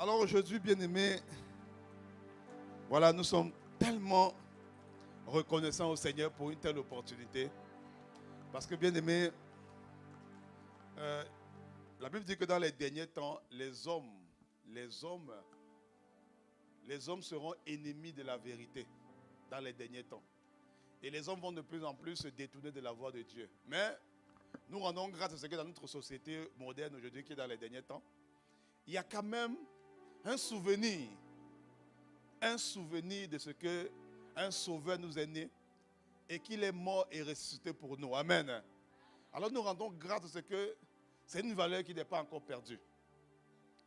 Alors aujourd'hui, bien-aimés, voilà, nous sommes tellement reconnaissants au Seigneur pour une telle opportunité. Parce que, bien-aimés, la Bible dit que dans les derniers temps, les hommes seront ennemis de la vérité dans les derniers temps. Et les hommes vont de plus en plus se détourner de la voie de Dieu. Mais nous rendons grâce à ce que dans notre société moderne aujourd'hui, qui est dans les derniers temps, il y a quand même un souvenir de ce que un sauveur nous est né et qu'il est mort et ressuscité pour nous. Amen. Alors nous rendons grâce à ce que c'est une valeur qui n'est pas encore perdue.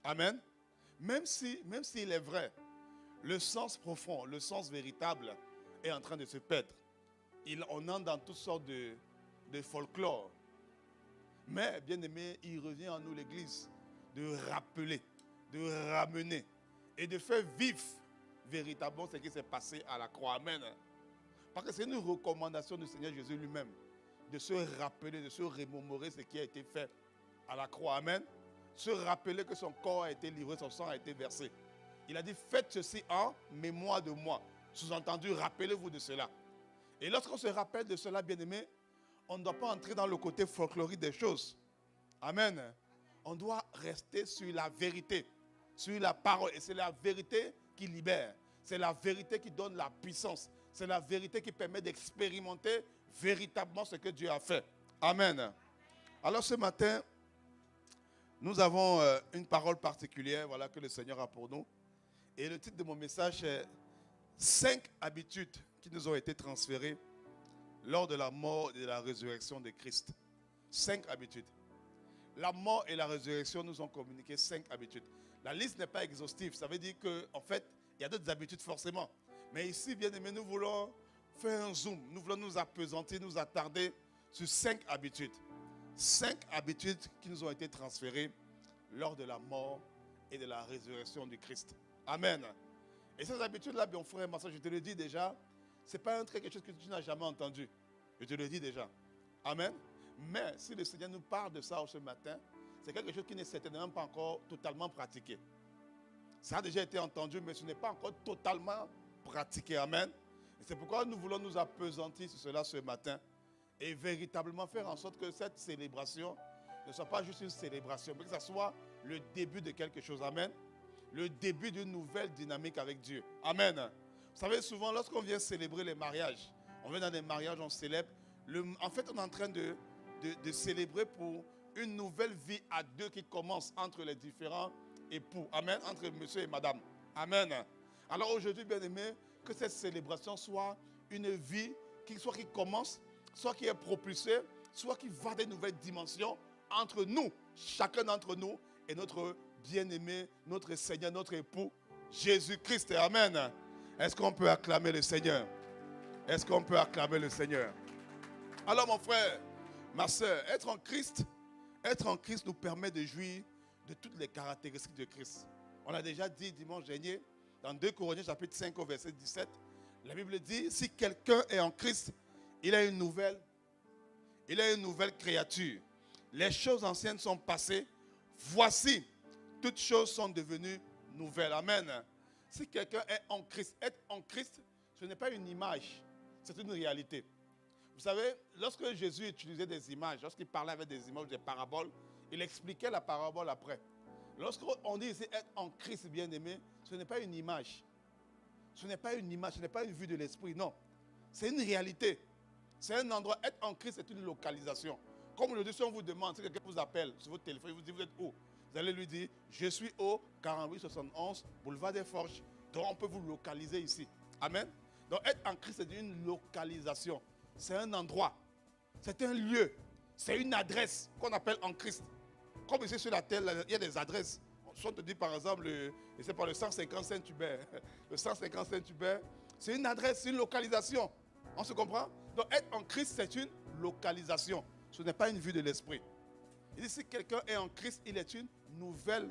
Amen. Même s'il est vrai, le sens profond, le sens véritable est en train de se perdre. On entre dans toutes sortes de folklore. Mais, bien aimé, il revient en nous, l'Église, de rappeler, de ramener et de faire vivre véritablement ce qui s'est passé à la croix. Amen. Parce que c'est une recommandation du Seigneur Jésus lui-même de se rappeler, de se remémorer ce qui a été fait à la croix. Amen. Se rappeler que son corps a été livré, son sang a été versé. Il a dit, faites ceci en mémoire de moi. Sous-entendu, rappelez-vous de cela. Et lorsqu'on se rappelle de cela, bien-aimé, on ne doit pas entrer dans le côté folklorique des choses. Amen. On doit rester sur la vérité, sur la parole. Et c'est la vérité qui libère. C'est la vérité qui donne la puissance. C'est la vérité qui permet d'expérimenter véritablement ce que Dieu a fait. Amen. Alors ce matin, nous avons une parole particulière, voilà, que le Seigneur a pour nous. Et le titre de mon message est 5 habitudes qui nous ont été transférées lors de la mort et de la résurrection de Christ. 5 habitudes. La mort et la résurrection nous ont communiqué 5 habitudes. La liste n'est pas exhaustive. Ça veut dire qu'en fait, il y a d'autres habitudes forcément. Mais ici, bien aimé, nous voulons faire un zoom. Nous voulons nous appesantir, nous attarder sur 5 habitudes. 5 habitudes qui nous ont été transférées lors de la mort et de la résurrection du Christ. Amen. Et ces habitudes-là, bien frère et ma soeur, je te le dis déjà, ce n'est pas quelque chose que tu n'as jamais entendu. Je te le dis déjà. Amen. Mais si le Seigneur nous parle de ça ce matin, c'est quelque chose qui n'est certainement pas encore totalement pratiqué. Ça a déjà été entendu, mais ce n'est pas encore totalement pratiqué. Amen. Et c'est pourquoi nous voulons nous appesantir sur cela ce matin et véritablement faire en sorte que cette célébration ne soit pas juste une célébration, mais que ce soit le début de quelque chose. Amen. Le début d'une nouvelle dynamique avec Dieu. Amen. Vous savez, souvent, lorsqu'on vient célébrer les mariages, on vient dans des mariages, on célèbre. En fait, on est en train de célébrer pour une nouvelle vie à deux qui commence entre les différents époux. Amen. Entre monsieur et madame. Amen. Alors aujourd'hui, bien aimé, que cette célébration soit une vie qui commence, soit qui est propulsée, soit qui va des nouvelles dimensions entre nous, chacun d'entre nous et notre bien-aimé, notre Seigneur, notre époux, Jésus-Christ. Amen. Est-ce qu'on peut acclamer le Seigneur? Est-ce qu'on peut acclamer le Seigneur? Alors mon frère, ma soeur, être en Christ nous permet de jouir de toutes les caractéristiques de Christ. On l'a déjà dit dimanche dernier, dans 2 Corinthiens chapitre 5 au verset 17, la Bible dit, si quelqu'un est en Christ, il a une nouvelle créature. Les choses anciennes sont passées, voici, toutes choses sont devenues nouvelles. Amen. Si quelqu'un est en Christ, être en Christ, ce n'est pas une image, c'est une réalité. Vous savez, lorsque Jésus utilisait des images, lorsqu'il parlait avec des images, des paraboles, il expliquait la parabole après. Lorsqu'on dit ici être en Christ bien-aimé, ce n'est pas une image. Ce n'est pas une image, ce n'est pas une vue de l'esprit, non. C'est une réalité. C'est un endroit. Être en Christ, c'est une localisation. Comme aujourd'hui, si on vous demande, si quelqu'un vous appelle sur votre téléphone, il vous dit, vous êtes où? Vous allez lui dire, je suis au 4871, boulevard des Forges. Donc, on peut vous localiser ici. Amen. Donc, être en Christ, c'est une localisation. C'est un endroit. C'est un lieu. C'est une adresse qu'on appelle en Christ. Comme ici sur la terre, il y a des adresses. Si on te dit par exemple, le 150 Saint-Hubert. Le 150 Saint-Hubert, c'est une adresse, c'est une localisation. On se comprend? Donc, être en Christ, c'est une localisation. Ce n'est pas une vue de l'esprit. Il dit, si quelqu'un est en Christ, il est une nouvelle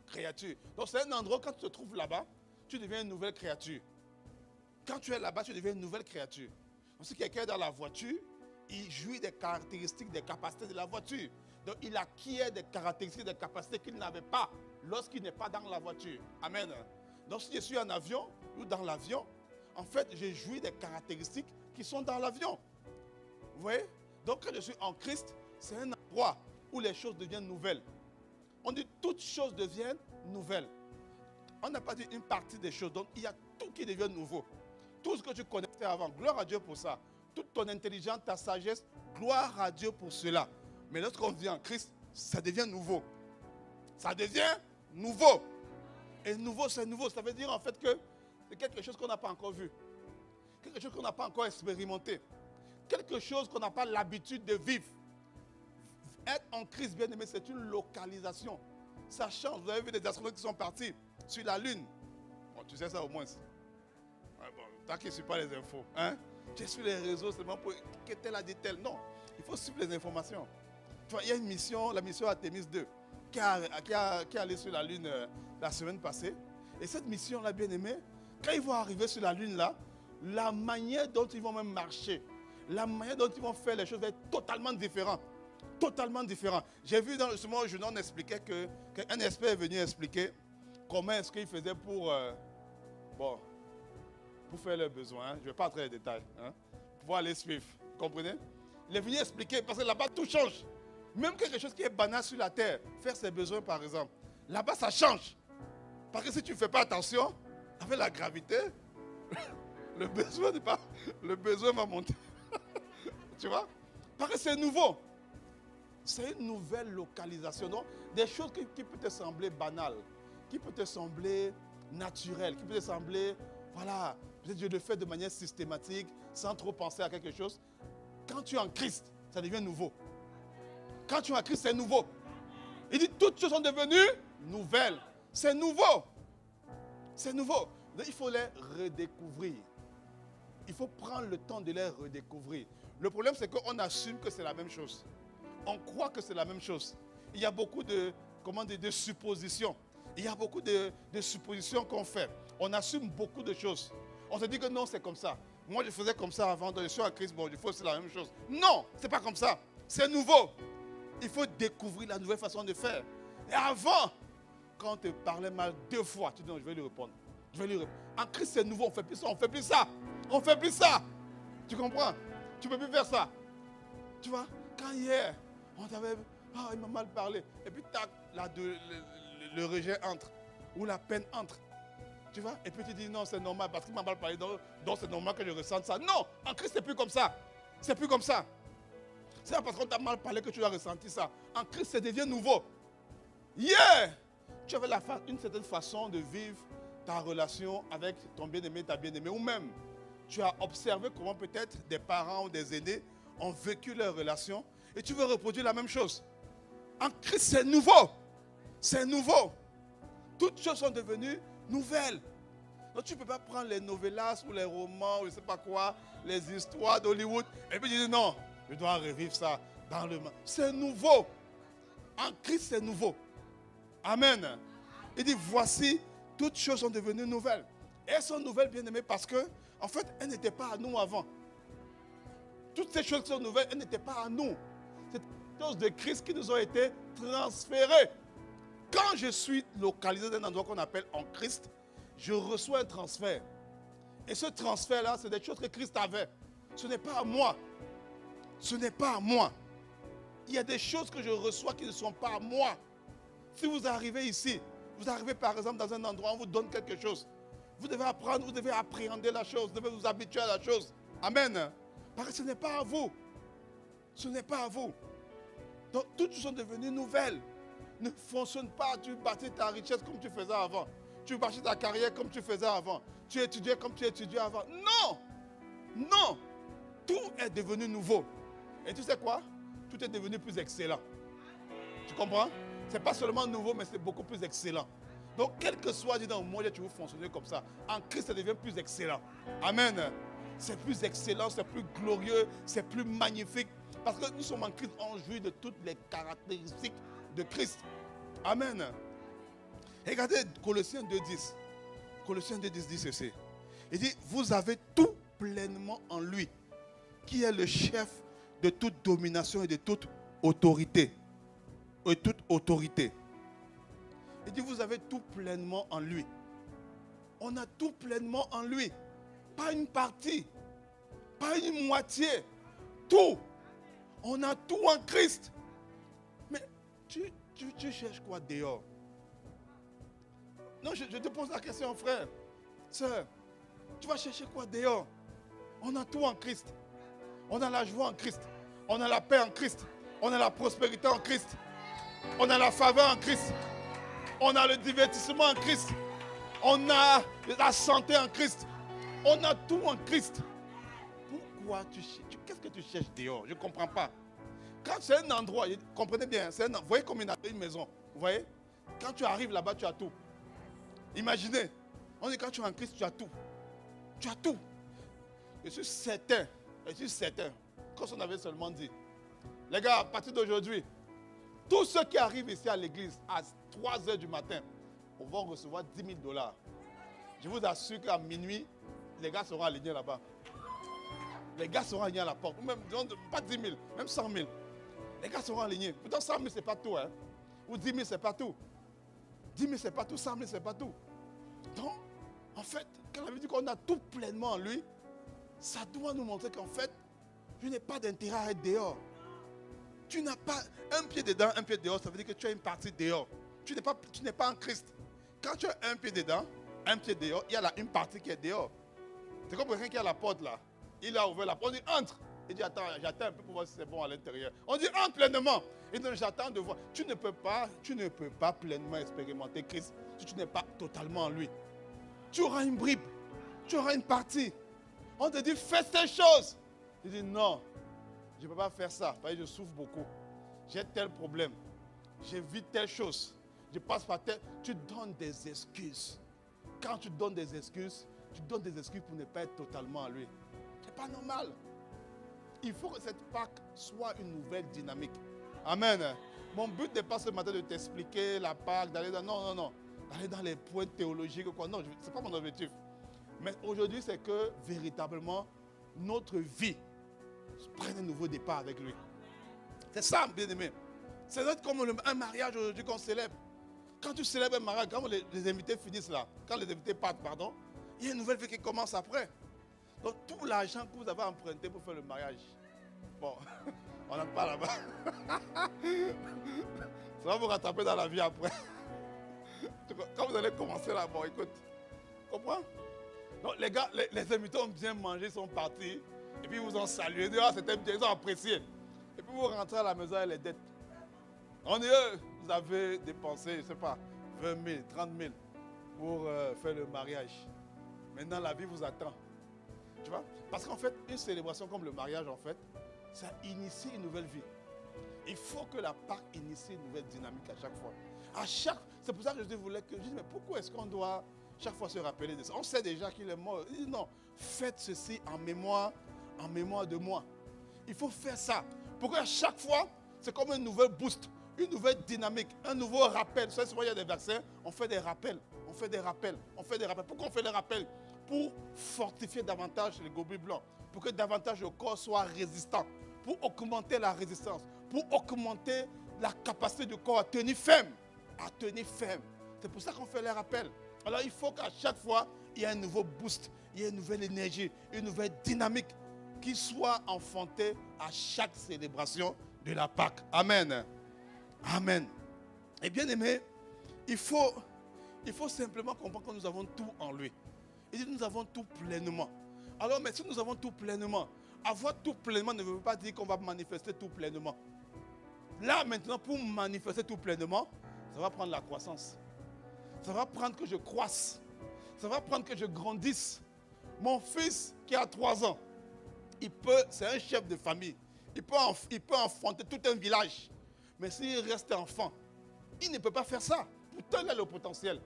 créature. Donc, c'est un endroit, quand tu te trouves là-bas, tu deviens une nouvelle créature. Quand tu es là-bas, tu deviens une nouvelle créature. Donc, si quelqu'un est dans la voiture, il jouit des caractéristiques, des capacités de la voiture. Donc il acquiert des caractéristiques, des capacités qu'il n'avait pas lorsqu'il n'est pas dans la voiture. Amen. Donc si je suis en avion ou dans l'avion, en fait, j'ai joui des caractéristiques qui sont dans l'avion. Vous voyez? Donc quand je suis en Christ, c'est un endroit où les choses deviennent nouvelles. On dit toutes choses deviennent nouvelles. On n'a pas dit une partie des choses. Donc il y a tout qui devient nouveau. Tout ce que tu connaissais avant, gloire à Dieu pour ça. Toute ton intelligence, ta sagesse, gloire à Dieu pour cela. Mais lorsqu'on vient en Christ, ça devient nouveau. Ça devient nouveau. Et nouveau, c'est nouveau. Ça veut dire en fait que c'est quelque chose qu'on n'a pas encore vu. Quelque chose qu'on n'a pas encore expérimenté. Quelque chose qu'on n'a pas l'habitude de vivre. Être en Christ, bien aimé, c'est une localisation. Ça change. Vous avez vu des astronautes qui sont partis sur la Lune. Bon, tu sais ça au moins. Ouais, bon, tant qu'il ne suit pas les infos. Hein? Tu es sur les réseaux seulement pour que tel a dit tel. Non, il faut suivre les informations. Tu vois, il y a une mission, la mission Artemis 2, qui est allée sur la Lune la semaine passée. Et cette mission-là, bien aimé, quand ils vont arriver sur la Lune là, la manière dont ils vont même marcher, la manière dont ils vont faire les choses va être totalement différente. Totalement différent. J'ai vu dans ce journal, on expliquait qu'un expert est venu expliquer comment est-ce qu'il faisait pour faire leurs besoins. Je ne vais pas entrer dans les détails. Pour pouvoir aller suivre. Vous comprenez? Il est venu expliquer parce que là-bas tout change. Même quelque chose qui est banal sur la terre, faire ses besoins par exemple, là-bas ça change. Parce que si tu ne fais pas attention, avec la gravité, le besoin va monter. Tu vois? Parce que c'est nouveau. C'est une nouvelle localisation. Donc, des choses qui peuvent te sembler banales, qui peuvent te sembler naturelles, qui peuvent te sembler, voilà, peut-être je le fais de manière systématique, sans trop penser à quelque chose. Quand tu es en Christ, ça devient nouveau. Quand tu es en Christ, c'est nouveau. Il dit, toutes choses sont devenues nouvelles. C'est nouveau. C'est nouveau. Donc, il faut les redécouvrir. Il faut prendre le temps de les redécouvrir. Le problème, c'est qu'on assume que c'est la même chose. On croit que c'est la même chose. Il y a beaucoup de suppositions. Il y a beaucoup de suppositions qu'on fait. On assume beaucoup de choses. On se dit que non, c'est comme ça. Moi, je faisais comme ça avant. Donc, je suis en Christ, bon, il faut c'est la même chose. Non, c'est pas comme ça. C'est nouveau. Il faut découvrir la nouvelle façon de faire. Et avant, quand on te parlait mal 2 fois, tu dis non, je vais lui répondre. Je vais lui répondre. En Christ, c'est nouveau. On ne fait plus ça. On ne fait plus ça. On ne fait plus ça. Tu comprends? Tu ne peux plus faire ça. Tu vois? Quand hier, on t'avait... Ah, il m'a mal parlé. Et puis, tac, le rejet entre. Ou la peine entre. Tu vois? Et puis, tu dis, non, c'est normal. Parce qu'il m'a mal parlé. Donc, c'est normal que je ressente ça. Non! En Christ, c'est plus comme ça. C'est plus comme ça. C'est pas parce qu'on t'a mal parlé que tu as ressenti ça. En Christ, ça devient nouveau. Yeah! Tu avais une certaine façon de vivre ta relation avec ton bien-aimé, ta bien-aimée. Ou même, tu as observé comment peut-être des parents ou des aînés ont vécu leur relation. Et tu veux reproduire la même chose. En Christ, c'est nouveau. C'est nouveau. Toutes choses sont devenues nouvelles. Donc tu ne peux pas prendre les novellas ou les romans ou je ne sais pas quoi, les histoires d'Hollywood, et puis tu dis non, je dois revivre ça dans le monde. C'est nouveau. En Christ, c'est nouveau. Amen. Il dit, voici, toutes choses sont devenues nouvelles. Et elles sont nouvelles, bien aimées, parce que, en fait, elles n'étaient pas à nous avant. Toutes ces choses qui sont nouvelles, elles n'étaient pas à nous. C'est des choses de Christ qui nous ont été transférées. Quand je suis localisé dans un endroit qu'on appelle en Christ, je reçois un transfert. Et ce transfert-là, c'est des choses que Christ avait. Ce n'est pas à moi. Ce n'est pas à moi. Il y a des choses que je reçois qui ne sont pas à moi. Si vous arrivez ici, vous arrivez par exemple dans un endroit où on vous donne quelque chose. Vous devez apprendre, vous devez appréhender la chose, vous devez vous habituer à la chose. Amen. Parce que ce n'est pas à vous. Ce n'est pas à vous. Donc toutes sont devenues nouvelles. Ne fonctionne pas, tu bâtis ta richesse comme tu faisais avant. Tu bâtis ta carrière comme tu faisais avant. Tu étudiais comme tu étudiais avant. Non! Non! Tout est devenu nouveau. Et tu sais quoi? Tout est devenu plus excellent. Tu comprends? Ce n'est pas seulement nouveau, mais c'est beaucoup plus excellent. Donc, quel que soit, dis dans le monde, tu veux fonctionner comme ça. En Christ, ça devient plus excellent. Amen. C'est plus excellent, c'est plus glorieux, c'est plus magnifique. Parce que nous sommes en Christ, on jouit de toutes les caractéristiques de Christ. Amen. Regardez Colossiens 2,10. Colossiens 2,10 dit ceci. Il dit, vous avez tout pleinement en lui, qui est le chef de toute domination et de toute autorité. et toute autorité. Il dit, vous avez tout pleinement en lui. On a tout pleinement en lui. Pas une partie, pas une moitié. Tout. On a tout en Christ. Mais tu cherches quoi dehors? Non, je te pose la question, frère, sœur. Tu vas chercher quoi dehors? On a tout en Christ. On a la joie en Christ. On a la paix en Christ. On a la prospérité en Christ. On a la faveur en Christ. On a le divertissement en Christ. On a la santé en Christ. On a tout en Christ. Pourquoi qu'est-ce que tu cherches dehors? Je ne comprends pas. Quand c'est un endroit, comprenez bien, vous voyez comme une maison. Vous voyez? Quand tu arrives là-bas, tu as tout. Imaginez, on dit quand tu es en Christ, tu as tout. Tu as tout. Je suis certain, comme on avait seulement dit. Les gars, à partir d'aujourd'hui, tous ceux qui arrivent ici à l'église à 3 heures du matin, on va recevoir 10 000 $. Je vous assure qu'à minuit, les gars seront alignés là-bas. Les gars seront alignés à la porte. Même, pas 10 000, même 100 000. Les gars seront alignés. Pourtant, 100 000, ce n'est pas tout. Hein? Ou 10 000, ce n'est pas tout. 10 000, ce n'est pas tout. 100 000, ce n'est pas tout. Donc, en fait, quand on dit qu'on a tout pleinement en lui, ça doit nous montrer qu'en fait, je n'ai pas d'intérêt à être dehors. Tu n'as pas un pied dedans, un pied dehors, ça veut dire que tu as une partie dehors. Tu n'es pas en Christ. Quand tu as un pied dedans, un pied dehors, il y a là une partie qui est dehors. C'est comme quelqu'un qui est à la porte là. Il a ouvert la porte, on dit entre. Il dit attends, j'attends un peu pour voir si c'est bon à l'intérieur. On dit entre pleinement. Il dit j'attends de voir. Tu ne peux pas pleinement expérimenter Christ si tu n'es pas totalement en lui. Tu auras une bribe, tu auras une partie. On te dit fais ces choses. Tu dis non, je ne peux pas faire ça. Parce que je souffre beaucoup. J'ai tel problème. J'ai vu telle chose. Je passe par tel. Tu donnes des excuses. Quand tu donnes des excuses, tu donnes des excuses pour ne pas être totalement en lui. C'est pas normal. Il faut que cette Pâque soit une nouvelle dynamique. Amen. Mon but n'est pas ce matin de t'expliquer la Pâque, d'aller dans... Non. D'aller dans les points théologiques ou quoi. Non, ce n'est pas mon objectif. Mais aujourd'hui, c'est que véritablement, notre vie prenne un nouveau départ avec lui. C'est ça, bien aimé. C'est comme un mariage aujourd'hui qu'on célèbre. Quand tu célèbres un mariage, quand les invités finissent là, quand les invités partent, pardon, il y a une nouvelle vie qui commence après. Donc tout l'argent que vous avez emprunté pour faire le mariage, bon, on n'en parle là-bas. Ça va vous rattraper dans la vie après. Quand vous allez commencer là, bon, écoute, comprends? Donc les gars, les invités ont bien mangé, sont partis, et puis ils vous ont salué, c'était bien, ils ont apprécié. Et puis vous rentrez à la maison avec les dettes. On dit, vous avez dépensé, je ne sais pas, 20 000, 30 000 pour faire le mariage. Maintenant, la vie vous attend. Tu vois? Parce qu'en fait, une célébration comme le mariage, en fait, ça initie une nouvelle vie. Il faut que la Pâque initie une nouvelle dynamique à chaque fois. C'est pour ça que je voulais que je dis, mais pourquoi est-ce qu'on doit chaque fois se rappeler de ça? On sait déjà qu'il est mort. Il dit non, faites ceci en mémoire de moi. Il faut faire ça. Pour qu'à chaque fois, c'est comme un nouvel boost, une nouvelle dynamique, un nouveau rappel. Vous savez, souvent il y a des versets, on fait des rappels. Pourquoi on fait des rappels? Pour fortifier davantage les globules blancs, pour que davantage le corps soit résistant, pour augmenter la résistance, pour augmenter la capacité du corps à tenir ferme. C'est pour ça qu'on fait les rappels. Alors il faut qu'à chaque fois, il y ait un nouveau boost, il y ait une nouvelle énergie, une nouvelle dynamique qui soit enfantée à chaque célébration de la Pâque. Amen. Amen. Et bien aimé, il faut simplement comprendre que nous avons tout en lui. Il dit nous avons tout pleinement. Alors, mais si nous avons tout pleinement, avoir tout pleinement ne veut pas dire qu'on va manifester tout pleinement. Là, maintenant, pour manifester tout pleinement, ça va prendre la croissance. Ça va prendre que je croisse. Ça va prendre que je grandisse. Mon fils qui a 3 ans, c'est un chef de famille. Il peut enfanter tout un village. Mais s'il reste enfant, il ne peut pas faire ça. Pourtant, il a le potentiel.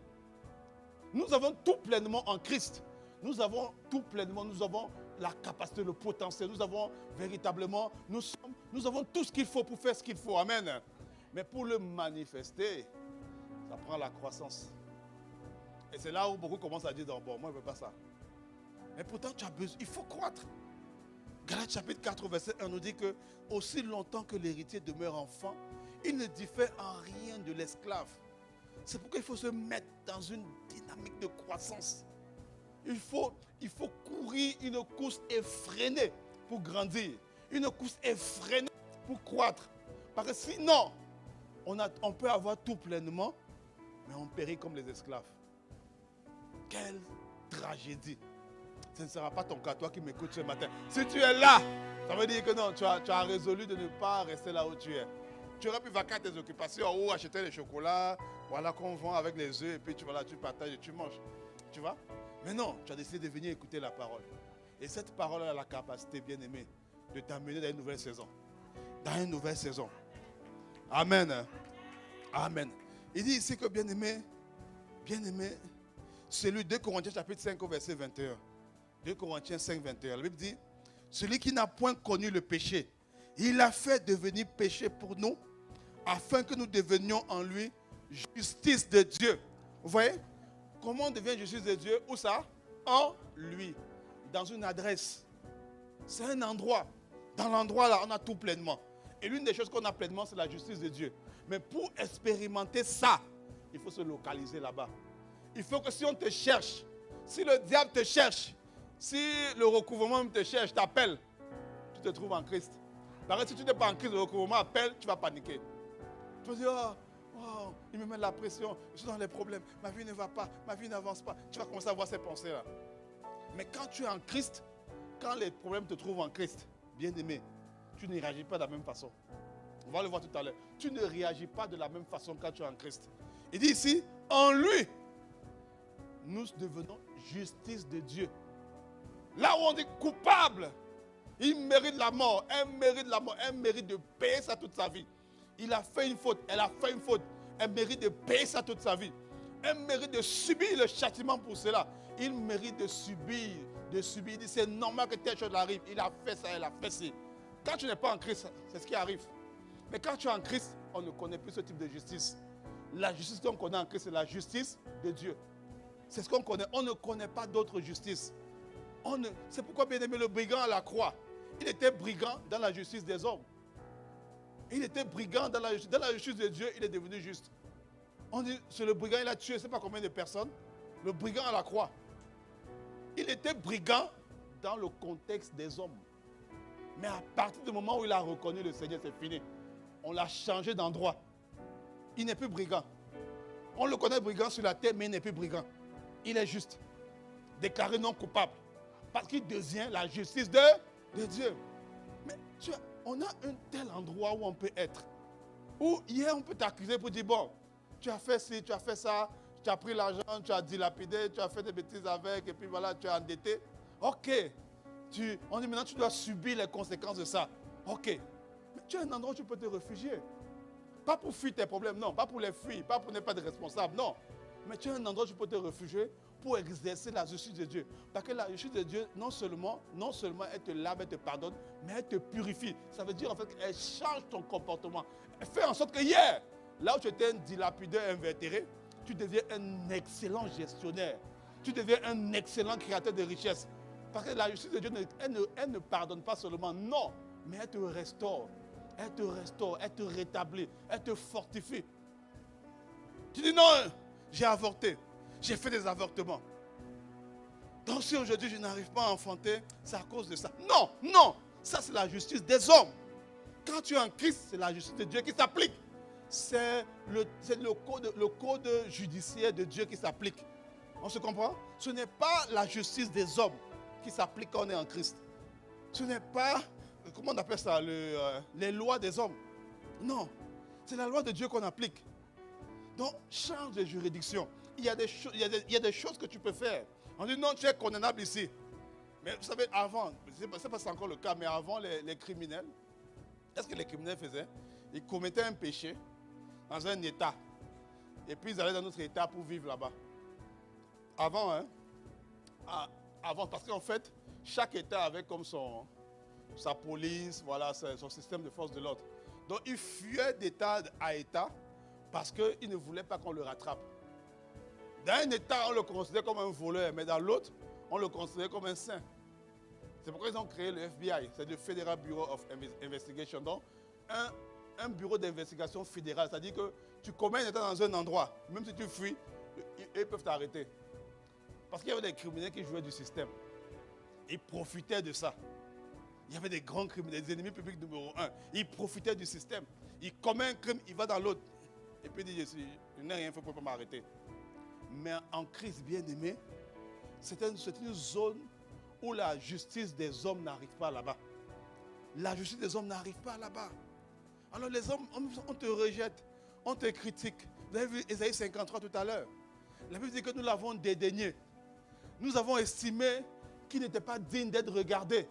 Nous avons tout pleinement en Christ. Nous avons tout pleinement, nous avons la capacité, le potentiel. Nous avons véritablement, nous avons tout ce qu'il faut pour faire ce qu'il faut. Amen. Mais pour le manifester, ça prend la croissance. Et c'est là où beaucoup commencent à dire, bon, moi je ne veux pas ça. Mais pourtant, tu as besoin, il faut croître. Galates chapitre 4, verset 1 nous dit que aussi longtemps que l'héritier demeure enfant, Il ne diffère en rien de l'esclave. C'est pourquoi il faut se mettre dans une dynamique de croissance. Il faut courir une course effrénée pour grandir. Une course effrénée pour croître. Parce que sinon, on peut avoir tout pleinement, mais on périt comme les esclaves. Quelle tragédie. Ce ne sera pas ton cas, toi qui m'écoutes ce matin. Si tu es là, ça veut dire que non, tu as résolu de ne pas rester là où tu es. Tu aurais pu vaquer tes occupations ou acheter les chocolats, voilà, qu'on vend avec les œufs, et puis tu partages et tu manges. Tu vois? Mais non, tu as décidé de venir écouter la parole. Et cette parole a la capacité, bien aimé, de t'amener dans une nouvelle saison. Dans une nouvelle saison. Amen. Amen. Il dit ici que, bien aimé, c'est lui, 2 Corinthiens chapitre 5 au verset 21. 2 Corinthiens 5, 21. La Bible dit, celui qui n'a point connu le péché, il a fait devenir péché pour nous, afin que nous devenions en lui justice de Dieu. Vous voyez? Comment on devient justice de Dieu? Où ça? En lui. Dans une adresse. C'est un endroit. Dans l'endroit là, on a tout pleinement. Et l'une des choses qu'on a pleinement, c'est la justice de Dieu. Mais pour expérimenter ça, il faut se localiser là-bas. Il faut que si on te cherche, si le diable te cherche, si le recouvrement te cherche, t'appelle, tu te trouves en Christ. Parce que si tu n'es pas en Christ, le recouvrement appelle, tu vas paniquer. Tu vas dire, oh, il me met de la pression, je suis dans les problèmes, ma vie ne va pas, ma vie n'avance pas. Tu vas commencer à avoir ces pensées-là. Mais quand tu es en Christ, quand les problèmes te trouvent en Christ, bien aimé, tu ne réagis pas de la même façon. On va le voir tout à l'heure. Tu ne réagis pas de la même façon quand tu es en Christ. Il dit ici, en lui, nous devenons justice de Dieu. Là où on dit coupable, il mérite la mort, elle mérite la mort, elle mérite de payer ça toute sa vie. Il a fait une faute, elle a fait une faute, elle mérite de payer ça toute sa vie. Elle mérite de subir le châtiment pour cela. Il mérite de subir. Il dit c'est normal que telle chose arrive. Il a fait ça, elle a fait ça. Quand tu n'es pas en Christ, c'est ce qui arrive. Mais quand tu es en Christ, on ne connaît plus ce type de justice. La justice qu'on connaît en Christ, c'est la justice de Dieu. C'est ce qu'on connaît. On ne connaît pas d'autre justice. C'est pourquoi, bien aimé, le brigand à la croix, il était brigand dans la justice des hommes. Il était brigand dans la justice de Dieu, il est devenu juste. On dit, c'est le brigand, il a tué, je ne sais pas combien de personnes. Le brigand à la croix. Il était brigand dans le contexte des hommes. Mais à partir du moment où il a reconnu le Seigneur, c'est fini. On l'a changé d'endroit. Il n'est plus brigand. On le connaît brigand sur la terre, mais il n'est plus brigand. Il est juste. Déclaré non coupable. Parce qu'il devient la justice de Dieu. Mais on a un tel endroit où on peut être. Où hier on peut t'accuser pour dire, bon, tu as fait ci, tu as fait ça, tu as pris l'argent, tu as dilapidé, tu as fait des bêtises avec, et puis voilà, tu es endetté. Ok. On dit maintenant tu dois subir les conséquences de ça. Ok. Mais tu as un endroit où tu peux te réfugier. Pas pour fuir tes problèmes, non. Pas pour les fuir, pas pour ne pas être responsable, non. Mais tu as un endroit où tu peux te réfugier pour exercer la justice de Dieu. Parce que la justice de Dieu, non seulement elle te lave, elle te pardonne, mais elle te purifie. Ça veut dire en fait qu'elle change ton comportement. Elle fait en sorte que hier, là où tu étais un dilapideur invétéré, tu deviens un excellent gestionnaire. Tu deviens un excellent créateur de richesses. Parce que la justice de Dieu, elle ne pardonne pas seulement, non, mais elle te restaure. Elle te restaure, elle te rétablit, elle te fortifie. Tu dis non, j'ai avorté, j'ai fait des avortements. Donc si aujourd'hui je n'arrive pas à enfanter, c'est à cause de ça. Non, non, ça c'est la justice des hommes. Quand tu es en Christ, c'est la justice de Dieu qui s'applique. C'est le code judiciaire de Dieu qui s'applique. On se comprend? Ce n'est pas la justice des hommes qui s'applique quand on est en Christ. Ce n'est pas, comment on appelle ça, les lois des hommes. Non, c'est la loi de Dieu qu'on applique. Donc, change de juridiction. Il y a des choses que tu peux faire. On dit non, tu es condamnable ici. Mais vous savez, avant, je ne sais pas si c'est encore le cas, mais avant les criminels, qu'est-ce que les criminels faisaient? Ils commettaient un péché dans un état. Et puis ils allaient dans notre état pour vivre là-bas. Avant, avant, parce qu'en fait, chaque état avait comme sa police, voilà, son système de force de l'ordre. Donc ils fuyaient d'état à état parce qu'ils ne voulaient pas qu'on le rattrape. Dans un état, on le considérait comme un voleur, mais dans l'autre, on le considérait comme un saint. C'est pourquoi ils ont créé le FBI, c'est le Federal Bureau of Investigation. Donc, un bureau d'investigation fédéral. C'est-à-dire que tu commets un état dans un endroit, même si tu fuis, ils peuvent t'arrêter. Parce qu'il y avait des criminels qui jouaient du système. Ils profitaient de ça. Il y avait des grands criminels, des ennemis publics numéro 1. Ils profitaient du système. Il commet un crime, il va dans l'autre. Et puis il dit, je n'ai rien fait pour ne pas m'arrêter. Mais en Christ bien-aimé, c'est une zone où la justice des hommes n'arrive pas là-bas. La justice des hommes n'arrive pas là-bas. Alors les hommes, on te rejette, on te critique. Vous avez vu Ésaïe 53 tout à l'heure. La Bible dit que nous l'avons dédaigné. Nous avons estimé qu'il n'était pas digne d'être regardé.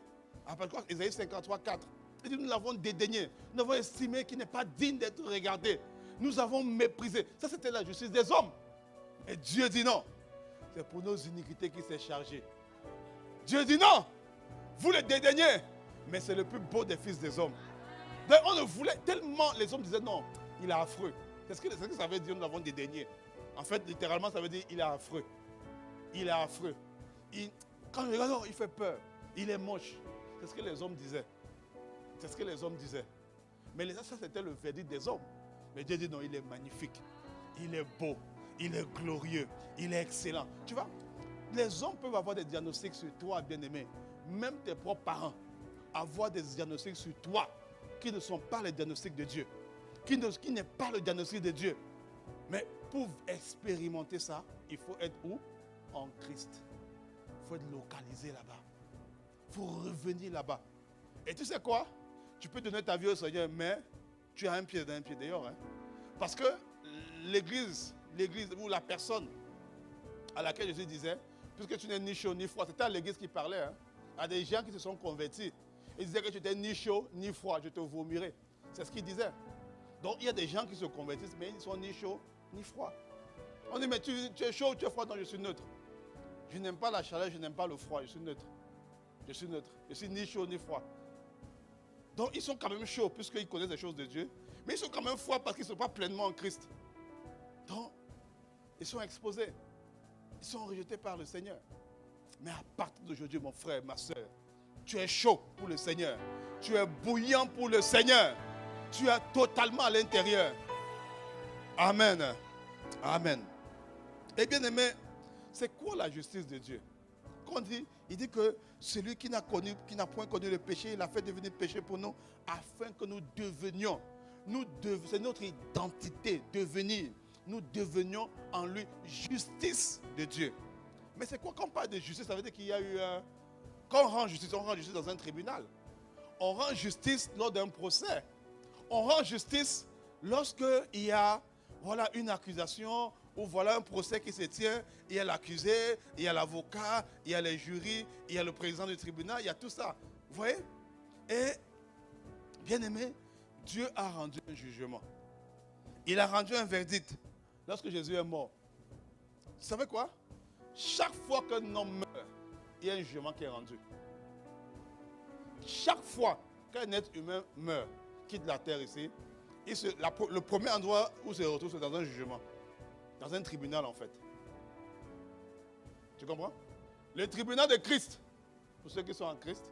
Après quoi, Ésaïe 53, 4. Il dit, nous l'avons dédaigné. Nous avons estimé qu'il n'est pas digne d'être regardé. Nous avons méprisé. Ça, c'était la justice des hommes. Et Dieu dit non. C'est pour nos iniquités qu'il s'est chargé. Dieu dit non. Vous le dédaignez. Mais c'est le plus beau des fils des hommes. Donc, on ne voulait tellement, les hommes disaient non, il est affreux. C'est ce que ça veut dire, nous l'avons dédaigné. En fait, littéralement, ça veut dire il est affreux. Il est affreux. Quand je regarde, non, il fait peur. Il est moche. C'est ce que les hommes disaient. C'est ce que les hommes disaient. Mais ça, c'était le verdict des hommes. Mais Dieu dit non, il est magnifique. Il est beau. Il est glorieux. Il est excellent. Tu vois, les hommes peuvent avoir des diagnostics sur toi, bien-aimé. Même tes propres parents. Avoir des diagnostics sur toi qui ne sont pas les diagnostics de Dieu. Qui n'est pas le diagnostic de Dieu. Mais pour expérimenter ça, il faut être où? En Christ. Il faut être localisé là-bas. Il faut revenir là-bas. Et tu sais quoi? Tu peux donner ta vie au Seigneur, mais tu as un pied d'un pied dehors. Hein? Parce que l'église ou la personne à laquelle Jésus disait, puisque tu n'es ni chaud ni froid, c'était à l'église qui parlait. Hein? À des gens qui se sont convertis. Il disait que tu n'étais ni chaud ni froid, je te vomirai. C'est ce qu'il disait. Donc il y a des gens qui se convertissent, mais ils ne sont ni chauds ni froids. On dit, mais tu es chaud ou tu es froid? Non, je suis neutre. Je n'aime pas la chaleur, je n'aime pas le froid, je suis neutre. Je suis neutre. Je suis ni chaud ni froid. Donc ils sont quand même chauds puisqu'ils connaissent les choses de Dieu. Mais ils sont quand même froids parce qu'ils ne sont pas pleinement en Christ. Donc, ils sont exposés. Ils sont rejetés par le Seigneur. Mais à partir d'aujourd'hui, mon frère, ma soeur, tu es chaud pour le Seigneur. Tu es bouillant pour le Seigneur. Tu es totalement à l'intérieur. Amen. Amen. Et bien aimé, c'est quoi la justice de Dieu? Quand on dit, il dit que celui qui n'a point connu le péché, il a fait devenir péché pour nous, afin que nous devenions, c'est notre identité, devenir, nous devenions en lui justice de Dieu. Mais c'est quoi quand on parle de justice? Ça veut dire qu'il y a eu quand on rend justice dans un tribunal. On rend justice lors d'un procès. On rend justice lorsqu'il y a une accusation ou voilà un procès qui se tient. Il y a l'accusé, il y a l'avocat, il y a les jurys, il y a le président du tribunal, il y a tout ça. Vous voyez? Et, bien aimé, Dieu a rendu un jugement. Il a rendu un verdict lorsque Jésus est mort. Vous savez quoi? Chaque fois qu'un homme meurt, il y a un jugement qui est rendu. Chaque fois qu'un être humain meurt, quitte la terre ici, le premier endroit où il se retrouve, c'est dans un jugement. Dans un tribunal, en fait. Tu comprends? Le tribunal de Christ, pour ceux qui sont en Christ.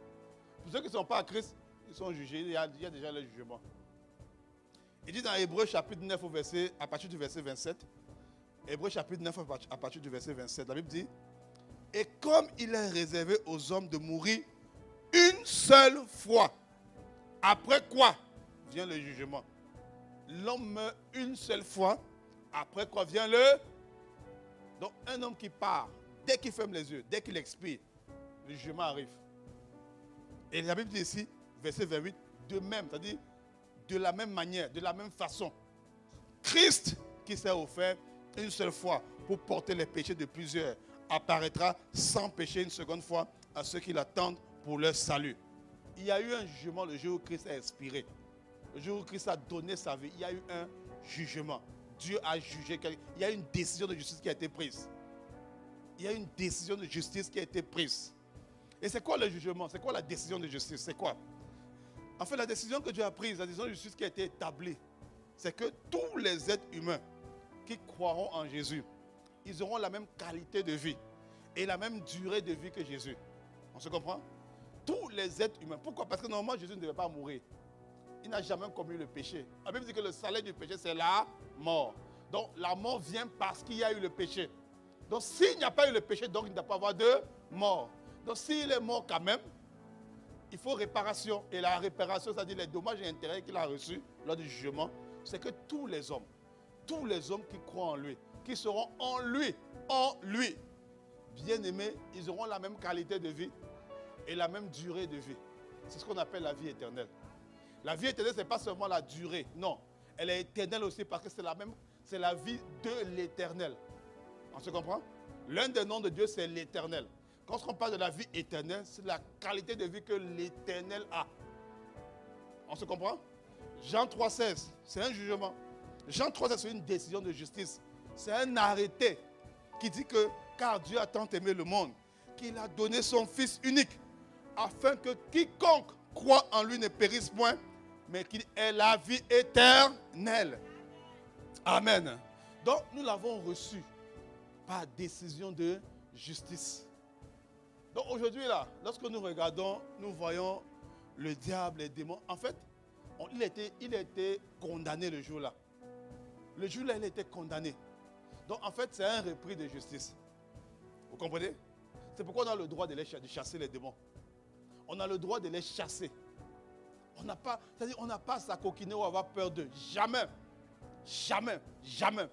Pour ceux qui ne sont pas en Christ, ils sont jugés. Il y a déjà le jugement. Il dit dans Hébreux chapitre 9, à partir du verset 27, Hébreux chapitre 9, à partir du verset 27, la Bible dit, « Et comme il est réservé aux hommes de mourir une seule fois, après quoi vient le jugement. » L'homme meurt une seule fois, après quoi vient le... Donc un homme qui part, dès qu'il ferme les yeux, dès qu'il expire, le jugement arrive. Et la Bible dit ici, verset 28, de même, c'est-à-dire de la même manière, de la même façon. Christ qui s'est offert une seule fois pour porter les péchés de plusieurs, apparaîtra sans péché une seconde fois à ceux qui l'attendent pour leur salut. Il y a eu un jugement le jour où Christ a expiré. Le jour où Christ a donné sa vie, il y a eu un jugement. Dieu a jugé. Il y a une décision de justice qui a été prise. Il y a une décision de justice qui a été prise. Et c'est quoi le jugement? C'est quoi la décision de justice? C'est quoi? En fait, la décision que Dieu a prise, la décision de justice qui a été établie, c'est que tous les êtres humains qui croiront en Jésus, ils auront la même qualité de vie et la même durée de vie que Jésus. On se comprend? Tous les êtres humains. Pourquoi? Parce que normalement, Jésus ne devait pas mourir. il n'a jamais commis le péché. La Bible dit que le salaire du péché, c'est la mort. Donc, la mort vient parce qu'il y a eu le péché. Donc, s'il n'y a pas eu le péché, donc il ne doit pas avoir de mort. Donc, s'il est mort quand même, il faut réparation. Et la réparation, c'est-à-dire les dommages et intérêts qu'il a reçus lors du jugement, c'est que tous les hommes qui croient en lui, qui seront en lui, bien-aimés, ils auront la même qualité de vie et la même durée de vie. C'est ce qu'on appelle la vie éternelle. La vie éternelle, ce n'est pas seulement la durée, non. Elle est éternelle aussi parce que c'est la vie de l'éternel. On se comprend? L'un des noms de Dieu, c'est l'éternel. Quand on parle de la vie éternelle, c'est la qualité de vie que l'éternel a. On se comprend? Jean 3,16, c'est un jugement. Jean 3,16, c'est une décision de justice. C'est un arrêté qui dit que, car Dieu a tant aimé le monde, qu'il a donné son Fils unique, afin que quiconque croit en lui ne périsse point, mais qu'il ait la vie éternelle. Amen. Donc, nous l'avons reçu par décision de justice. Donc, aujourd'hui, là, lorsque nous regardons, nous voyons le diable, les démons. En fait, il a été condamné le jour-là. Le jour-là, il a été condamné. Donc, en fait, c'est un repris de justice. Vous comprenez? C'est pourquoi on a le droit de chasser les démons. On a le droit de les chasser. On n'a pas à s'acoquiner ou avoir peur d'eux. Jamais. Jamais. Jamais.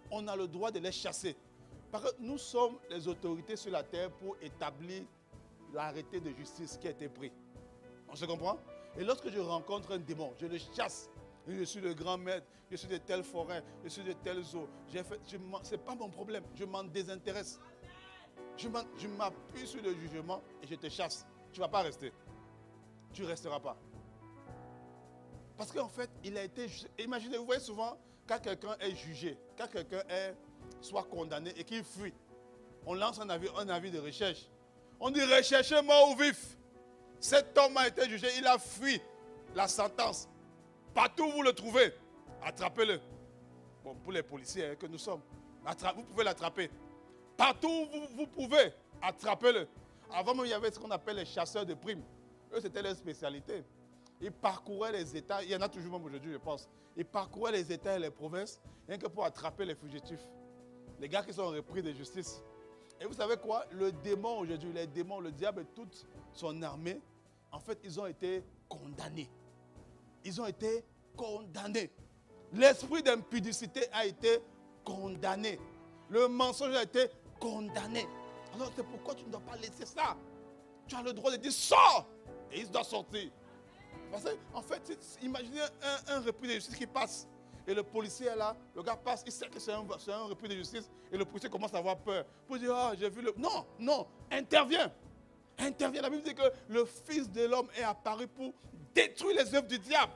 On a le droit de les chasser. Parce que nous sommes les autorités sur la terre pour établir l'arrêté de justice qui a été pris. On se comprend? Et lorsque je rencontre un démon, je le chasse. Je suis le grand maître, je suis de telle forêt, je suis de telle eau. Ce n'est pas mon problème, je m'en désintéresse. Je m'appuie sur le jugement et je te chasse. Tu ne vas pas rester. Tu ne resteras pas. Parce qu'en fait, il a été jugé. Imaginez, vous voyez souvent, quand quelqu'un est jugé, quand quelqu'un est soit condamné et qu'il fuit, on lance un avis de recherche. On dit recherchez mort ou vif. Cet homme a été jugé, il a fui la sentence. Partout où vous le trouvez, attrapez-le. Bon, pour les policiers que nous sommes, vous pouvez l'attraper. Partout où vous pouvez, attrapez-le. Avant même, il y avait ce qu'on appelle les chasseurs de primes. Eux, c'était leur spécialité. Ils parcouraient les États, il y en a toujours même aujourd'hui, je pense. Ils parcouraient les États et les provinces, rien que pour attraper les fugitifs. Les gars qui sont repris de justice. Et vous savez quoi? Le démon aujourd'hui, les démons, le diable et toute son armée, en fait, ils ont été condamnés. Ils ont été condamnés. L'esprit d'impudicité a été condamné. Le mensonge a été condamné. Alors c'est pourquoi tu ne dois pas laisser ça. Tu as le droit de dire sors. Et il doit sortir. Parce qu'en fait, imaginez un repris de justice qui passe. Et le policier est là, le gars passe, il sait que c'est un repris de justice. Et le policier commence à avoir peur. Pour dire, ah, j'ai vu le... Non, non, interviens. Interviens. La Bible dit que le Fils de l'homme est apparu pour détruire les œuvres du diable.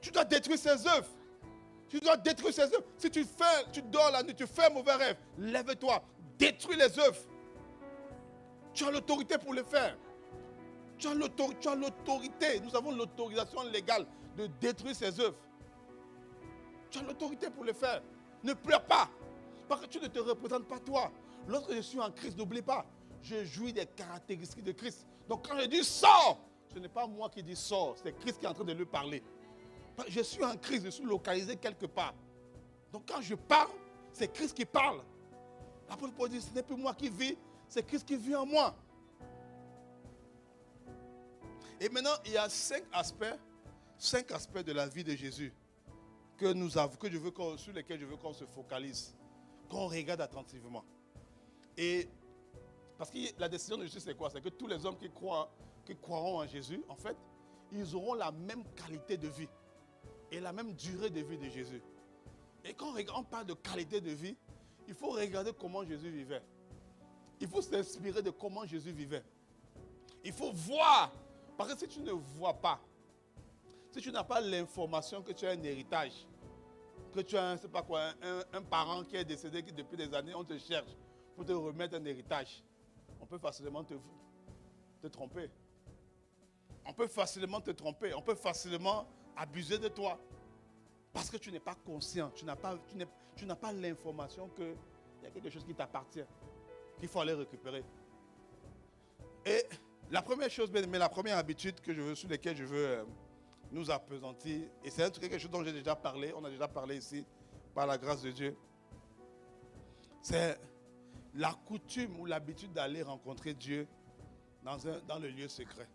Tu dois détruire ses œuvres. Tu dois détruire ses œuvres. Si tu dors la nuit, tu fais un mauvais rêve, lève-toi, détruis les œuvres. Tu as l'autorité pour le faire. Tu as l'autorité. Nous avons l'autorisation légale de détruire ses œuvres. Tu as l'autorité pour le faire. Ne pleure pas. Parce que tu ne te représentes pas toi. Lorsque je suis en Christ, n'oublie pas, je jouis des caractéristiques de Christ. Donc quand je dis sors, ce n'est pas moi qui dis sors, c'est Christ qui est en train de lui parler. Je suis en Christ, je suis localisé quelque part. Donc quand je parle, c'est Christ qui parle. L'apôtre Paul dit, ce n'est plus moi qui vis, c'est Christ qui vit en moi. Et maintenant, il y a 5 aspects de la vie de Jésus sur lesquels je veux qu'on se focalise, qu'on regarde attentivement. Et parce que la décision de Jésus, c'est quoi? C'est que tous les hommes qui croiront en Jésus, en fait, ils auront la même qualité de vie et la même durée de vie de Jésus. Et quand on parle de qualité de vie, il faut regarder comment Jésus vivait. Il faut s'inspirer de comment Jésus vivait. Il faut voir. Parce que si tu ne vois pas, si tu n'as pas l'information que tu as un héritage, que tu as un parent qui est décédé depuis des années, on te cherche pour te remettre un héritage, on peut facilement te tromper. On peut facilement te tromper. On peut facilement abuser de toi. Parce que tu n'es pas conscient. Tu n'as pas l'information qu'il y a quelque chose qui t'appartient. Qu'il faut aller récupérer. Et la première chose, mais la première habitude sur laquelle je veux nous appesantir. Et c'est quelque chose dont j'ai déjà parlé, on a déjà parlé ici, par la grâce de Dieu. C'est la coutume ou l'habitude d'aller rencontrer Dieu dans le lieu secret.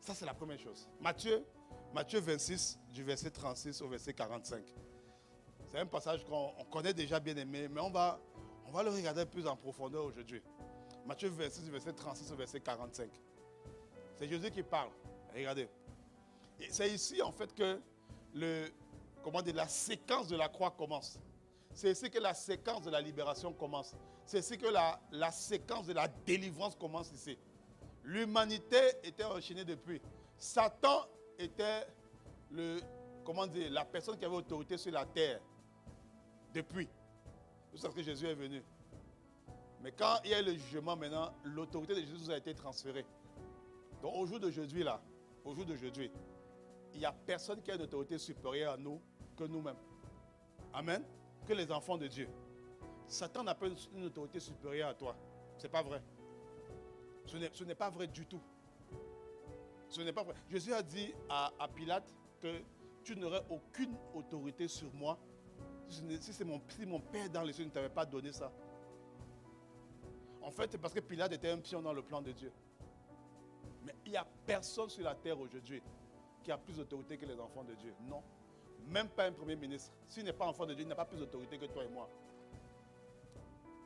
Ça, c'est la première chose. Matthieu 26, du verset 36 au verset 45. C'est un passage qu'on connaît déjà bien aimé, mais on va le regarder plus en profondeur aujourd'hui. Matthieu 26, du verset 36 au verset 45. C'est Jésus qui parle. Regardez. Et c'est ici, en fait, que la séquence de la croix commence. C'est ici que la séquence de la libération commence. C'est ici que la séquence de la délivrance commence ici. L'humanité était enchaînée depuis. Satan était la personne qui avait autorité sur la terre depuis. Jusqu'à ce que Jésus est venu. Mais quand il y a eu le jugement maintenant, l'autorité de Jésus a été transférée. Donc au jour d'aujourd'hui, il n'y a personne qui a une autorité supérieure à nous que nous-mêmes. Amen. Que les enfants de Dieu. Satan n'a pas une autorité supérieure à toi. Ce n'est pas vrai. Ce n'est pas vrai du tout. Ce n'est pas vrai. Jésus a dit à Pilate que tu n'aurais aucune autorité sur moi si mon Père dans les cieux ne t'avait pas donné ça. En fait, c'est parce que Pilate était un pion dans le plan de Dieu. Mais il n'y a personne sur la terre aujourd'hui qui a plus d'autorité que les enfants de Dieu. Non. Même pas un premier ministre. S'il n'est pas enfant de Dieu, il n'a pas plus d'autorité que toi et moi.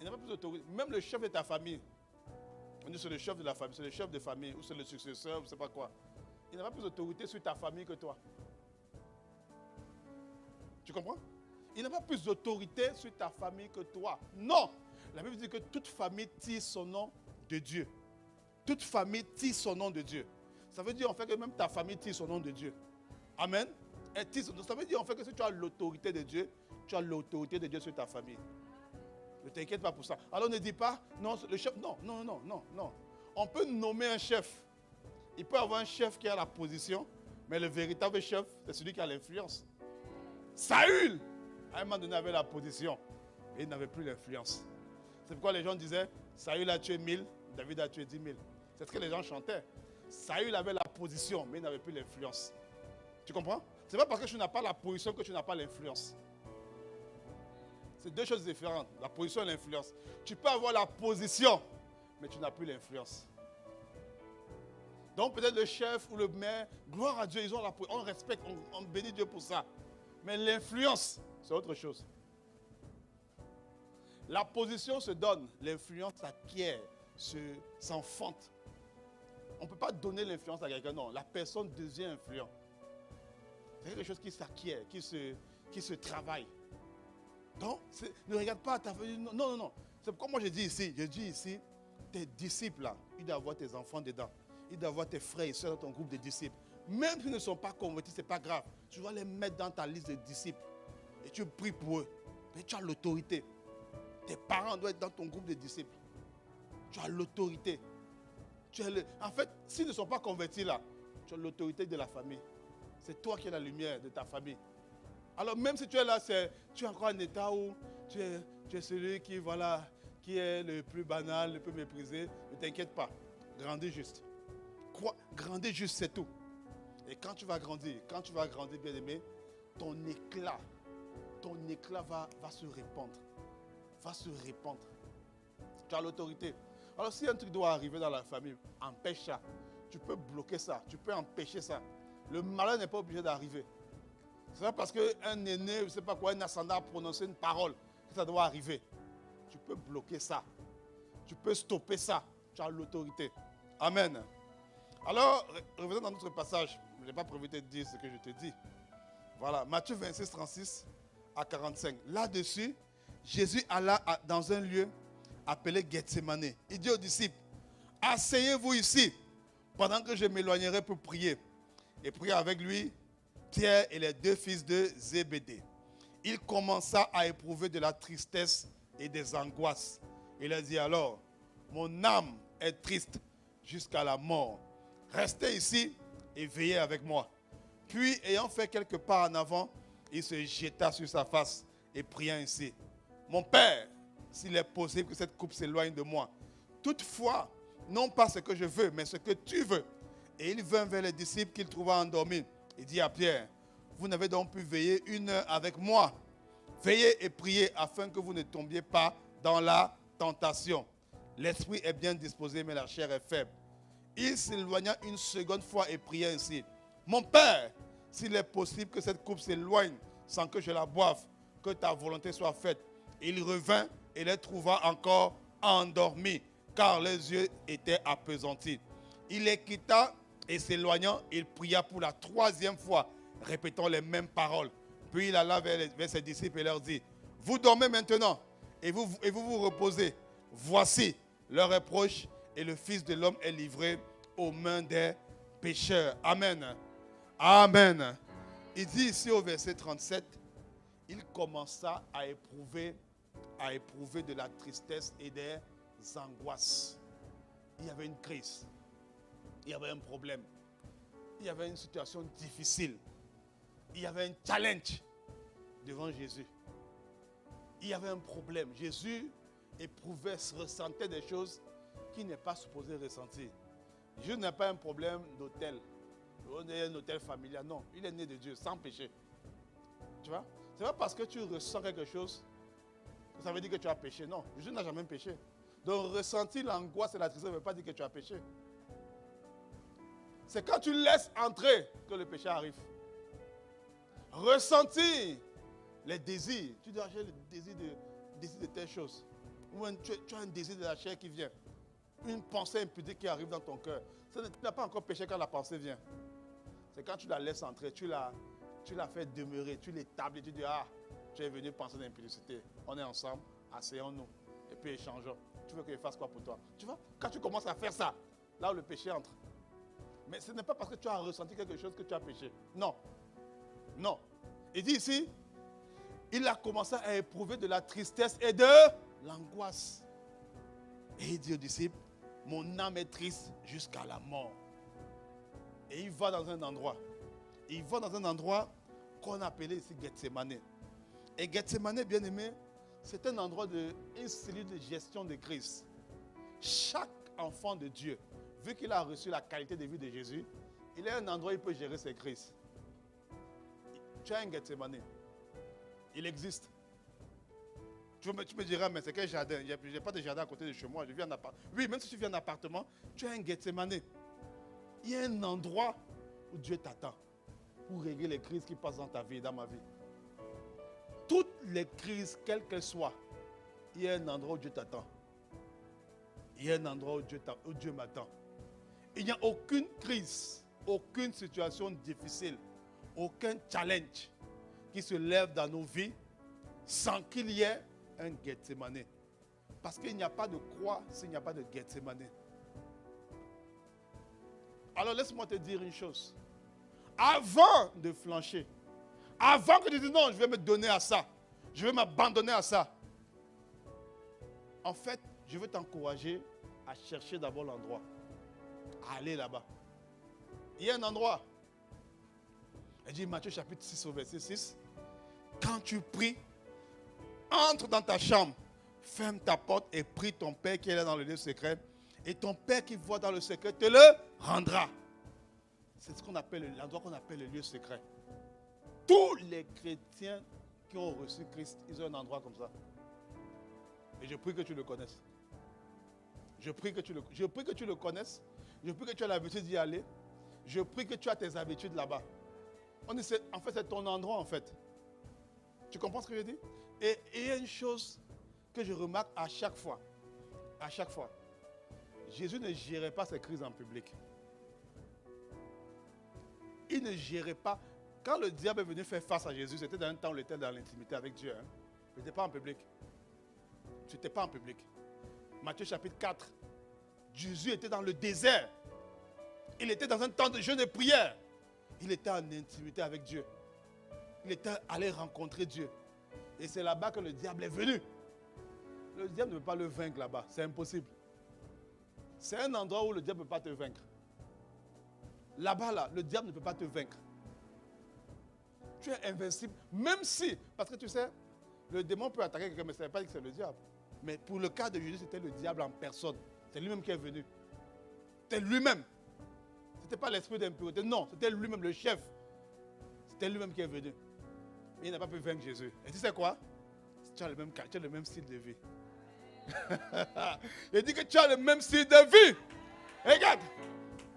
Il n'a pas plus d'autorité. Même le chef de ta famille. On dit c'est le chef de la famille, c'est le chef de famille, ou c'est le successeur, ou je ne sais pas quoi. Il n'a pas plus d'autorité sur ta famille que toi. Tu comprends? Il n'a pas plus d'autorité sur ta famille que toi. Non! La Bible dit que toute famille tire son nom de Dieu. Toute famille tire son nom de Dieu. Ça veut dire en fait que même ta famille tire son nom de Dieu. Amen. Ça veut dire en fait que si tu as l'autorité de Dieu, tu as l'autorité de Dieu sur ta famille. Ne t'inquiète pas pour ça. Alors ne dis pas, non, le chef, non. On peut nommer un chef. Il peut y avoir un chef qui a la position, mais le véritable chef, c'est celui qui a l'influence. Saül, à un moment donné, avait la position, et il n'avait plus l'influence. C'est pourquoi les gens disaient, Saül a tué 1000, David a tué 10 000. C'est ce que les gens chantaient. Saül avait la position, mais il n'avait plus l'influence. Tu comprends? Ce n'est pas parce que tu n'as pas la position que tu n'as pas l'influence. C'est deux choses différentes, la position et l'influence. Tu peux avoir la position, mais tu n'as plus l'influence. Donc peut-être le chef ou le maire, gloire à Dieu, ils ont la position, on respecte, on bénit Dieu pour ça. Mais l'influence, c'est autre chose. La position se donne, l'influence s'acquiert, s'enfante. On ne peut pas donner l'influence à quelqu'un, non. La personne devient influente. C'est quelque chose qui s'acquiert, qui se travaille. Donc, ne regarde pas ta famille. Non. C'est pourquoi moi je dis ici, tes disciples là, il doit avoir tes enfants dedans. Il doit avoir tes frères et soeurs dans ton groupe de disciples. Même s'ils ne sont pas convertis, ce n'est pas grave. Tu vas les mettre dans ta liste de disciples. Et tu pries pour eux. Mais tu as l'autorité. Tes parents doivent être dans ton groupe de disciples. Tu as l'autorité. En fait, s'ils ne sont pas convertis là, tu as l'autorité de la famille. C'est toi qui es la lumière de ta famille. Alors même si tu es là, tu es encore en état où tu es celui qui est le plus banal, le plus méprisé. Ne t'inquiète pas. Grandis juste. Grandis juste, c'est tout. Et quand tu vas grandir, bien aimé, ton éclat va se répandre. Va se répandre. Tu as l'autorité. Alors si un truc doit arriver dans la famille, empêche ça. Tu peux bloquer ça. Tu peux empêcher ça. Le malheur n'est pas obligé d'arriver. C'est pas parce qu'un aîné, je ne sais pas quoi, un ascendant a prononcé une parole que ça doit arriver. Tu peux bloquer ça. Tu peux stopper ça. Tu as l'autorité. Amen. Alors, revenons dans notre passage. Je n'ai pas prévu de te dire ce que je te dis. Voilà, Matthieu 26, 36 à 45. Là-dessus, Jésus alla dans un lieu appelé Gethsémane. Il dit aux disciples, asseyez-vous ici pendant que je m'éloignerai pour prier. Et prier avec lui Pierre et les deux fils de Zébédée. Il commença à éprouver de la tristesse et des angoisses. Il a dit alors, mon âme est triste jusqu'à la mort. Restez ici et veillez avec moi. Puis, ayant fait quelques pas en avant, il se jeta sur sa face et pria ainsi. Mon Père, s'il est possible que cette coupe s'éloigne de moi. Toutefois, non pas ce que je veux, mais ce que tu veux. Et il vint vers les disciples qu'il trouva endormis. Il dit à Pierre, vous n'avez donc pu veiller 1 heure avec moi. Veillez et priez afin que vous ne tombiez pas dans la tentation. L'esprit est bien disposé, mais la chair est faible. Il s'éloigna une seconde fois et pria ainsi. Mon Père, s'il est possible que cette coupe s'éloigne sans que je la boive, que ta volonté soit faite. Il revint et les trouva encore endormis, car les yeux étaient appesantis. Il les quitta et s'éloignant, il pria pour la 3e fois, répétant les mêmes paroles. Puis il alla vers ses disciples et leur dit, vous dormez maintenant et vous vous reposez. Voici, leur reproche et le Fils de l'homme est livré aux mains des pécheurs. Amen. Amen. Il dit ici au verset 37, il commença à éprouver de la tristesse et des angoisses. Il y avait une crise. Il y avait un problème. Il y avait une situation difficile. Il y avait un challenge devant Jésus. Il y avait un problème. Jésus éprouvait, ressentait des choses qu'il n'est pas supposé ressentir. Jésus n'a pas un problème d'hôtel. On est un hôtel familial. Non, il est né de Dieu, sans péché. Tu vois? Ce n'est pas parce que tu ressens quelque chose que ça veut dire que tu as péché. Non, Jésus n'a jamais péché. Donc ressentir l'angoisse et la tristesse ne veut pas dire que tu as péché. C'est quand tu laisses entrer que le péché arrive. Ressentir les désirs. Tu dois avoir le désir de telle chose. Ou tu as un désir de la chair qui vient. Une pensée impudique qui arrive dans ton cœur. Tu n'as pas encore péché quand la pensée vient. C'est quand tu la laisses entrer, tu la fais demeurer, tu l'établis, tu dis, ah, tu es venu penser d'impudicité. On est ensemble, asseyons-nous et puis échangeons. Tu veux que je fasse quoi pour toi? Tu vois, quand tu commences à faire ça, là où le péché entre. Mais ce n'est pas parce que tu as ressenti quelque chose que tu as péché. Non. Non. Il dit ici, il a commencé à éprouver de la tristesse et de l'angoisse. Et il dit aux disciples, mon âme est triste jusqu'à la mort. Et il va dans un endroit. Il va dans un endroit qu'on appelait ici Gethsemane. Et Gethsemane, bien aimé, c'est un endroit une cellule de gestion de crise. Chaque enfant de Dieu, vu qu'il a reçu la qualité de vie de Jésus, il a un endroit où il peut gérer ses crises. Tu as un Gethsemane. Il existe. Tu me diras, mais c'est quel jardin? Je n'ai pas de jardin à côté de chez moi. Je vis en appartement. Oui, même si tu vis en appartement, tu as un Gethsemane. Il y a un endroit où Dieu t'attend pour régler les crises qui passent dans ta vie et dans ma vie. Toutes les crises, quelles qu'elles soient, il y a un endroit où Dieu t'attend. Il y a un endroit où Dieu m'attend. Il n'y a aucune crise, aucune situation difficile, aucun challenge qui se lève dans nos vies sans qu'il y ait un Gethsemane. Parce qu'il n'y a pas de croix s'il n'y a pas de Gethsemane. Alors laisse-moi te dire une chose. Avant de flancher, avant que tu dises non, je vais me donner à ça, je vais m'abandonner à ça. En fait, je veux t'encourager à chercher d'abord l'endroit, à aller là-bas. Il y a un endroit. Il dit Matthieu chapitre 6 au verset 6. Quand tu pries, entre dans ta chambre, ferme ta porte et prie ton Père qui est là dans le lieu secret. Et ton Père qui voit dans le secret te le rendra. C'est ce qu'on appelle l'endroit qu'on appelle le lieu secret. Tous les chrétiens qui ont reçu Christ, ils ont un endroit comme ça. Et je prie que tu le connaisses. Je prie que tu le connaisses. Je prie que tu aies l'habitude d'y aller. Je prie que tu as tes habitudes là-bas. En fait, c'est ton endroit en fait. Tu comprends ce que je dis? Et il y a une chose que je remarque à chaque fois. À chaque fois. Jésus ne gérait pas ses crises en public. Il ne gérait pas. Quand le diable est venu faire face à Jésus, c'était dans un temps où il était dans l'intimité avec Dieu. Hein. Il n'était pas en public. Tu n'étais pas en public. Matthieu chapitre 4. Jésus était dans le désert. Il était dans un temps de jeûne et prière. Il était en intimité avec Dieu. Il était allé rencontrer Dieu. Et c'est là-bas que le diable est venu. Le diable ne peut pas le vaincre là-bas. C'est impossible. C'est un endroit où le diable ne peut pas te vaincre. Là-bas, là, le diable ne peut pas te vaincre. Tu es invincible. Même si, parce que tu sais, le démon peut attaquer quelqu'un, mais ça ne veut pas dire que c'est le diable. Mais pour le cas de Jésus, c'était le diable en personne. C'est lui-même qui est venu. C'est lui-même. C'était pas l'esprit d'impureté. Non, c'était lui-même le chef. C'était lui-même qui est venu. Mais il n'a pas pu vaincre Jésus. Et tu sais quoi? Tu as le même style de vie. Il dit que tu as le même style de vie. Regarde.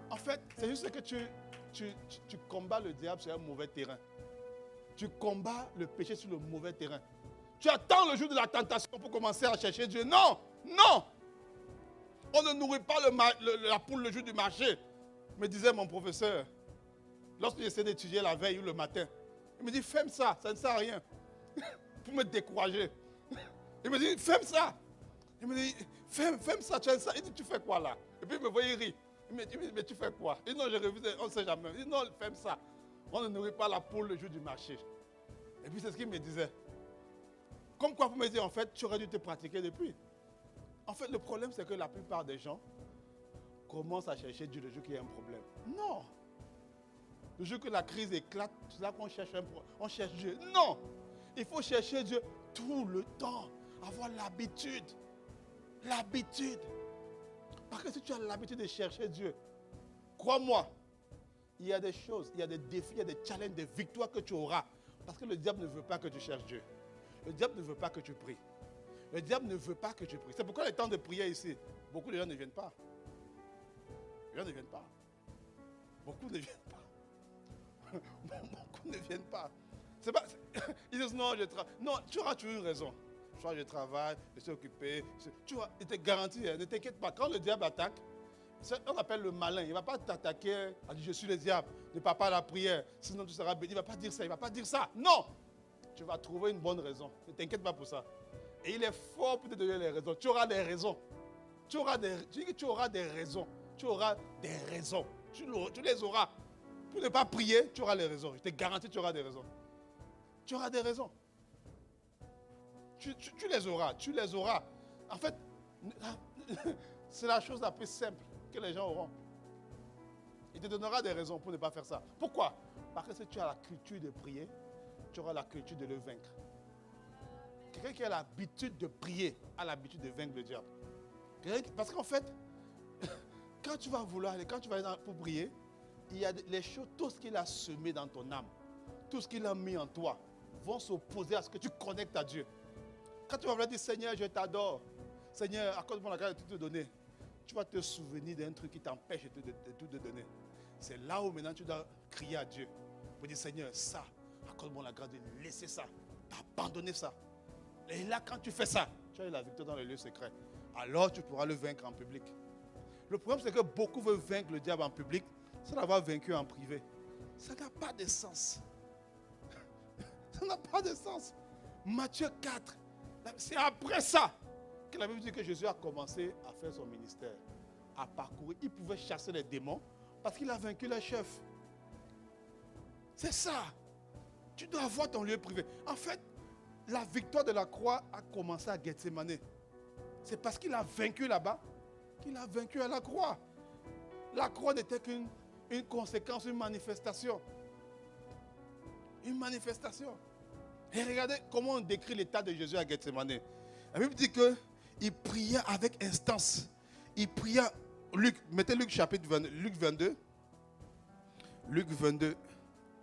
En fait, c'est juste que tu combats le diable sur un mauvais terrain. Tu combats le péché sur le mauvais terrain. Tu attends le jour de la tentation pour commencer à chercher Dieu. Non, non. On ne nourrit pas la poule le jour du marché. Me disait mon professeur, lorsque j'essaie d'étudier la veille ou le matin, il me dit, fais ça, ça ne sert à rien. Pour me décourager. Il me dit, fais ça. Il me dit, fais ça, tu as ça. Il dit, tu fais quoi là? Et puis il me voyait rire. Il me dit, mais tu fais quoi? Il dit, non, j'ai révisé, on ne sait jamais. Il dit, non, fais ça. On ne nourrit pas la poule le jour du marché. Et puis c'est ce qu'il me disait. Comme quoi pour me dire, en fait, tu aurais dû te pratiquer depuis. En fait, le problème, c'est que la plupart des gens commencent à chercher Dieu le jour qu'il y a un problème. Non. Le jour que la crise éclate, c'est là qu'on cherche on cherche Dieu. Non. Il faut chercher Dieu tout le temps. Avoir l'habitude. L'habitude. Parce que si tu as l'habitude de chercher Dieu, crois-moi, il y a des choses, il y a des défis, il y a des challenges, des victoires que tu auras. Parce que le diable ne veut pas que tu cherches Dieu. Le diable ne veut pas que tu pries. Le diable ne veut pas que tu pries. C'est pourquoi les temps de prière ici, beaucoup de gens ne viennent pas. Les gens ne viennent pas. Beaucoup ne viennent pas. Beaucoup ne viennent pas. C'est pas. Ils disent non, je travaille. Non, tu auras toujours une raison. Soit je travaille, je suis occupé. Tu vois, il te garantit, ne t'inquiète pas. Quand le diable attaque, on appelle le malin. Il ne va pas t'attaquer à dire je suis le diable. Ne pars pas à la prière, sinon tu seras béni. Il ne va pas dire ça. Il ne va pas dire ça. Non. Tu vas trouver une bonne raison. Ne t'inquiète pas pour ça. Et il est fort pour te donner les raisons. Tu auras des raisons. Tu auras des raisons. Tu auras des raisons. Tu les auras. Pour ne pas prier, tu auras les raisons. Je te garantis, tu auras des raisons. Tu auras des raisons. Tu les auras. Tu les auras. En fait, c'est la chose la plus simple que les gens auront. Il te donnera des raisons pour ne pas faire ça. Pourquoi? Parce que si tu as la culture de prier, tu auras la culture de le vaincre. Quelqu'un qui a l'habitude de prier a l'habitude de vaincre le diable. Parce qu'en fait, quand tu vas aller pour prier, il y a les choses, tout ce qu'il a semé dans ton âme, tout ce qu'il a mis en toi, vont s'opposer à ce que tu connectes à Dieu. Quand tu vas dire, Seigneur, je t'adore. Seigneur, accorde-moi la grâce de tout te donner. Tu vas te souvenir d'un truc qui t'empêche de tout te donner. C'est là où maintenant tu dois crier à Dieu. Pour dire, Seigneur, ça, accorde-moi la grâce de laisser ça, d'abandonner ça. Et là, quand tu fais ça, tu as eu la victoire dans les lieux secrets. Alors, tu pourras le vaincre en public. Le problème, c'est que beaucoup veulent vaincre le diable en public sans l'avoir vaincu en privé. Ça n'a pas de sens. Ça n'a pas de sens. Matthieu 4, c'est après ça que la Bible dit que Jésus a commencé à faire son ministère, à parcourir. Il pouvait chasser les démons parce qu'il a vaincu les chefs. C'est ça. Tu dois avoir ton lieu privé. En fait, la victoire de la croix a commencé à Gethsemane. C'est parce qu'il a vaincu là-bas qu'il a vaincu à la croix. La croix n'était qu'une conséquence, une manifestation. Une manifestation. Et regardez comment on décrit l'état de Jésus à Gethsemane. La Bible dit qu'il priait avec instance. Il priait, mettez Luc chapitre 22, Luc 22,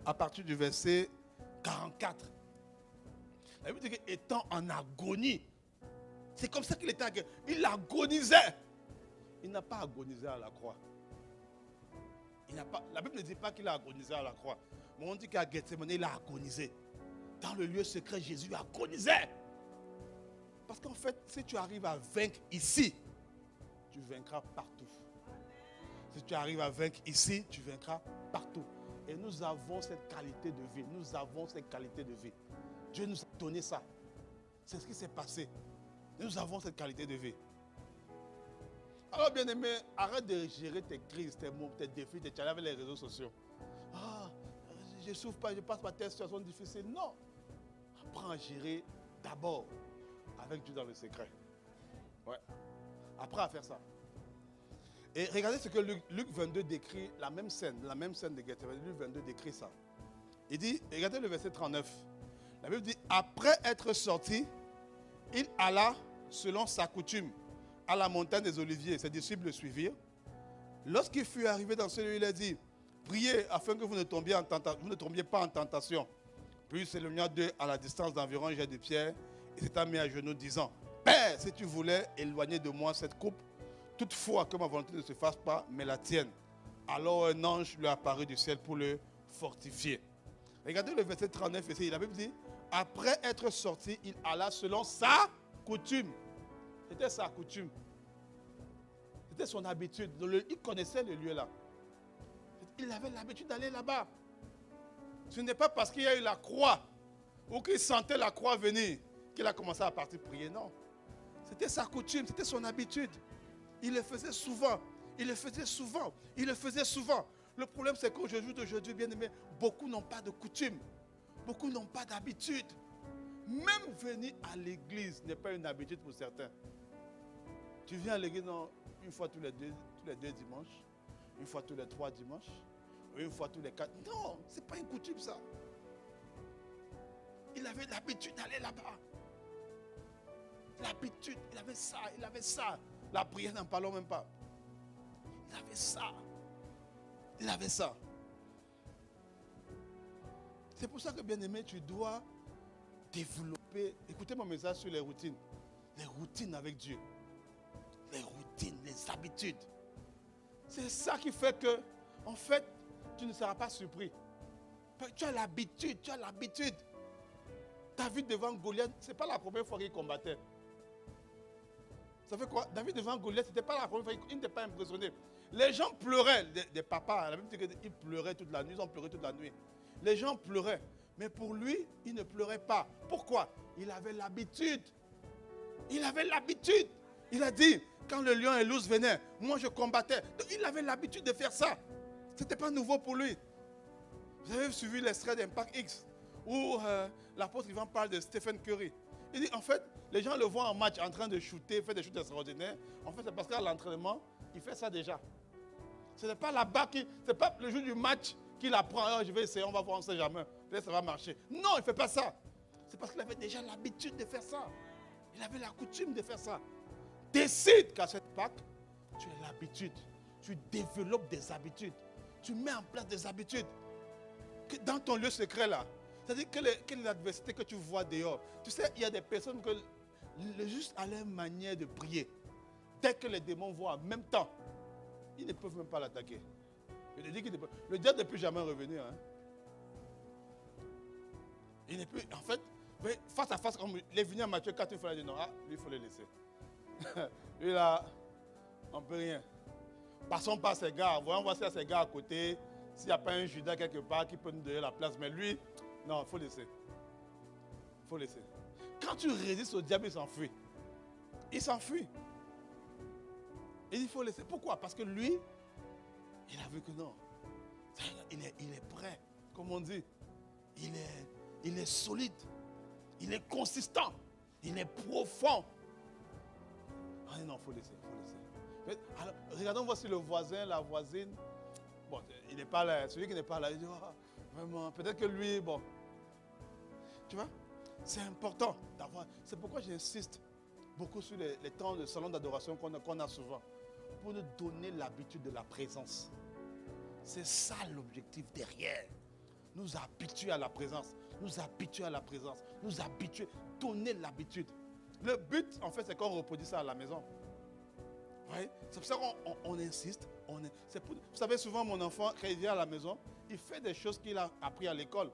à partir du verset 44. La Bible dit qu'étant en agonie, c'est comme ça qu'il était agonisé. Il agonisait. Il n'a pas agonisé à la croix. La Bible ne dit pas qu'il a agonisé à la croix. Mais on dit qu'à Gethsemane, il a agonisé. Dans le lieu secret, Jésus agonisait. Parce qu'en fait, si tu arrives à vaincre ici, tu vaincras partout. Si tu arrives à vaincre ici, tu vaincras partout. Et nous avons cette qualité de vie. Nous avons cette qualité de vie. Dieu nous a donné ça. C'est ce qui s'est passé. Nous avons cette qualité de vie. Alors, bien aimé, arrête de gérer tes crises, tes défis, tes challenges avec les réseaux sociaux. Ah, je ne souffre pas, je passe par telle situation difficile. Non. Apprends à gérer d'abord avec Dieu dans le secret. Ouais. Apprends à faire ça. Et regardez ce que Luc 22 décrit, la même scène de Gethsemane. Luc 22 décrit ça. Il dit, regardez le verset 39. La Bible dit, après être sorti, il alla selon sa coutume à la montagne des Oliviers. Ses disciples le suivirent. Lorsqu'il fut arrivé dans ce lieu, il a dit, priez afin que vous ne tombiez pas en tentation. Puis s'éloigna d'eux à la distance d'environ un jet de pierre et s'étant mis à genoux disant, Père, si tu voulais éloigner de moi cette coupe, toutefois que ma volonté ne se fasse pas, mais la tienne. Alors un ange lui apparut du ciel pour le fortifier. Regardez le verset 39 ici, la Bible dit, après être sorti, il alla selon sa coutume. C'était sa coutume. C'était son habitude. Il connaissait le lieu là. Il avait l'habitude d'aller là-bas. Ce n'est pas parce qu'il y a eu la croix ou qu'il sentait la croix venir qu'il a commencé à partir prier. Non. C'était sa coutume, c'était son habitude. Il le faisait souvent. Il le faisait souvent. Il le faisait souvent. Le problème, c'est qu'aujourd'hui, bien aimé, beaucoup n'ont pas de coutume. Beaucoup n'ont pas d'habitude. Même venir à l'église n'est pas une habitude pour certains. Tu viens à l'église une fois tous les deux dimanches, une fois tous les 3 dimanches, ou une fois tous les 4. Non, ce n'est pas une coutume ça. Il avait l'habitude d'aller là-bas. L'habitude, il avait ça. La prière, n'en parlons même pas. Il avait ça. Il avait ça. C'est pour ça que, bien aimé, tu dois développer. Écoutez mon message sur les routines. Les routines avec Dieu. Les routines, les habitudes. C'est ça qui fait que, en fait, tu ne seras pas surpris. Tu as l'habitude, David devant Goliath, ce n'est pas la première fois qu'il combattait. Ça fait quoi? David devant Goliath, ce n'était pas la première fois, il n'était pas impressionné. Les gens pleuraient, des papas, la même chose qu'ils pleuraient toute la nuit, ils ont pleuré toute la nuit. Les gens pleuraient, mais pour lui, il ne pleurait pas. Pourquoi? Il avait l'habitude. Il avait l'habitude. Il a dit, quand le lion et l'ours venaient, moi je combattais. Donc, il avait l'habitude de faire ça. Ce n'était pas nouveau pour lui. Vous avez suivi l'extrait d'Impact X, où l'apôtre Ivan parle de Stephen Curry. Il dit, en fait, les gens le voient en match en train de shooter, faire des shoots extraordinaires. En fait, c'est parce qu'à l'entraînement, il fait ça déjà. Ce n'est pas là-bas, ce n'est pas le jour du match qu'il apprend. Alors, je vais essayer, on va voir, on ne sait jamais. Peut-être ça va marcher. Non, il ne fait pas ça. C'est parce qu'il avait déjà l'habitude de faire ça. Il avait la coutume de faire ça. Décide qu'à cette Pâque, tu as l'habitude. Tu développes des habitudes. Tu mets en place des habitudes. Que dans ton lieu secret là. C'est-à-dire que l'adversité que tu vois dehors. Tu sais, il y a des personnes que juste à leur manière de prier, dès que les démons voient en même temps, ils ne peuvent même pas l'attaquer. Le diable n'est plus jamais revenu. Hein. Il n'est plus, en fait, face à face, comme il est venu à Matthieu 4, il fallait dire non, lui il faut le laisser. Lui là, on ne peut rien. Passons par ces gars, voyons voir s'il y a ces gars à côté, s'il n'y a pas un Judas quelque part qui peut nous donner la place. Mais lui, non, il faut laisser. Il faut laisser. Quand tu résistes au diable, il s'enfuit. Il s'enfuit. Il faut laisser. Pourquoi? Parce que lui, il a vu que non. Il est prêt, comme on dit. Il est solide. Il est consistant. Il est profond. Ah non, il faut laisser. Alors, regardons voir si le voisin, la voisine, bon, il n'est pas là. Celui qui n'est pas là, il dit, oh, vraiment, peut-être que lui, bon. Tu vois, c'est important d'avoir. C'est pourquoi j'insiste beaucoup sur les temps de salon d'adoration qu'on a souvent. Pour nous donner l'habitude de la présence. C'est ça l'objectif derrière. Nous habituer à la présence. Nous habituer à la présence. Nous habituer, donner l'habitude. Le but, en fait, c'est qu'on reproduit ça à la maison. Ouais. C'est pour ça qu'on insiste. Vous savez, souvent, mon enfant, quand il vient à la maison, il fait des choses qu'il a appris à l'école.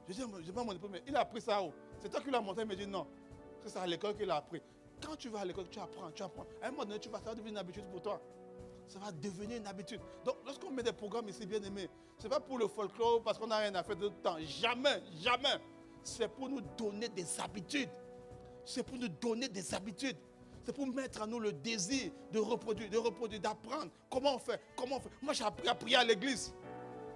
Je dis, je pas mon époux, mais il a appris ça où? C'est toi qui l'as montré, il me dit non. C'est à l'école qu'il a appris. Quand tu vas à l'école, tu apprends. À un moment donné, ça va devenir une habitude pour toi. Ça va devenir une habitude. Donc, lorsqu'on met des programmes ici, bien aimés, ce n'est pas pour le folklore, parce qu'on n'a rien à faire de tout le temps. Jamais. C'est pour nous donner des habitudes. C'est pour nous donner des habitudes. C'est pour mettre en nous le désir de reproduire, d'apprendre. Comment on fait? Moi, j'ai appris à prier à l'église.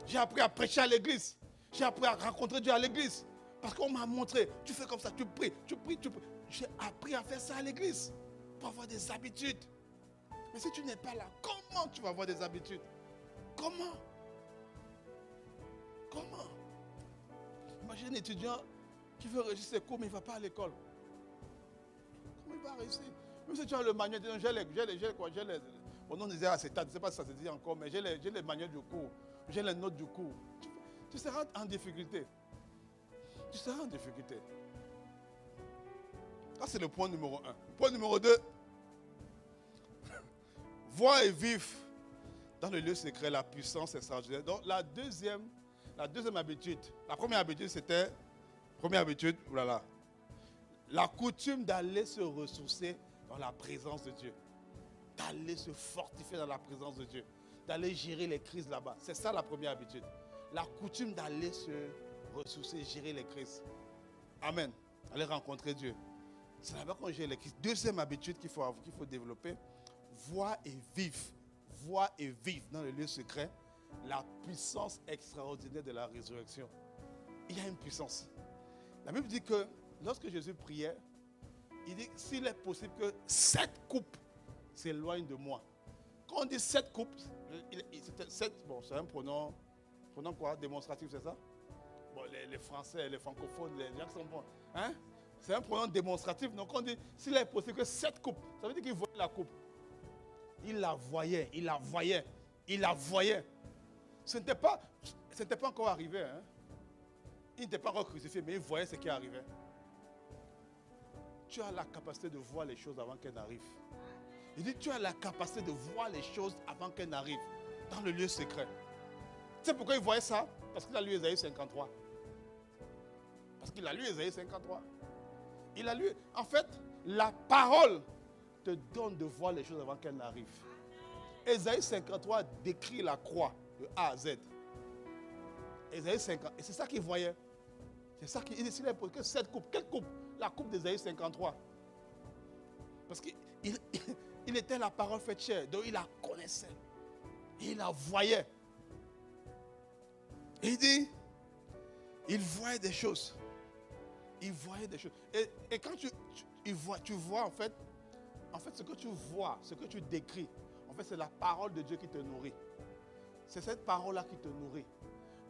J'ai appris à prêcher à l'église. J'ai appris à rencontrer Dieu à l'église. Parce qu'on m'a montré, tu fais comme ça, tu pries. J'ai appris à faire ça à l'église. Pour avoir des habitudes. Mais si tu n'es pas là, comment tu vas avoir des habitudes? Comment? Imagine un étudiant qui veut réussir ses cours, mais il ne va pas à l'école. Comment il va réussir? Même si tu as le manuel, j'ai les. Bon, on disait acétate, je ne sais pas si ça se dit encore, mais j'ai les manuels du cours, j'ai les notes du cours. Tu seras en difficulté. Tu seras en difficulté. Ça, c'est le point numéro 1. Point numéro 2. Voir et vivre dans le lieu secret la puissance extraordinaire. Donc, la deuxième habitude, la première habitude, c'était, voilà, la coutume d'aller se ressourcer dans la présence de Dieu. D'aller se fortifier dans la présence de Dieu. D'aller gérer les crises là-bas. C'est ça la première habitude. La coutume d'aller se ressourcer, gérer les crises. Amen. Aller rencontrer Dieu. C'est là-bas qu'on gère les crises. Deuxième habitude qu'il faut développer, voir et vivre. Voir et vivre dans le lieu secret la puissance extraordinaire de la résurrection. Il y a une puissance. La Bible dit que lorsque Jésus priait, il dit s'il est possible que 7 coupes s'éloignent de moi. Quand on dit 7 coupes, c'est un pronom quoi? Démonstratif, c'est ça? Bon, les Français, les francophones, les gens qui sont bons. Hein? C'est un pronom démonstratif. Donc on dit s'il est possible que 7 coupes, ça veut dire qu'il voyait la coupe. Il la voyait, il la voyait, il la voyait. Ce n'était pas encore arrivé. Hein? Il n'était pas encore crucifié, mais il voyait ce qui arrivait. Tu as la capacité de voir les choses avant qu'elles n'arrivent. Il dit, tu as la capacité de voir les choses avant qu'elles n'arrivent. Dans le lieu secret. Tu sais pourquoi il voyait ça? Parce qu'il a lu Ésaïe 53. Parce qu'il a lu Ésaïe 53. Il a lu, en fait, la parole te donne de voir les choses avant qu'elles n'arrivent. Ésaïe 53 décrit la croix de A à Z. Ésaïe 50, et c'est ça qu'il voyait. C'est ça qu'il décidait pour que cette coupe. Quelle coupe? La coupe d'Ésaïe 53. Parce qu'il était la parole faite chair, donc il la connaissait. Et il la voyait. Et il dit, il voyait des choses. Il voyait des choses. Et quand tu vois en fait, ce que tu vois, ce que tu décris, en fait, c'est la parole de Dieu qui te nourrit. C'est cette parole-là qui te nourrit.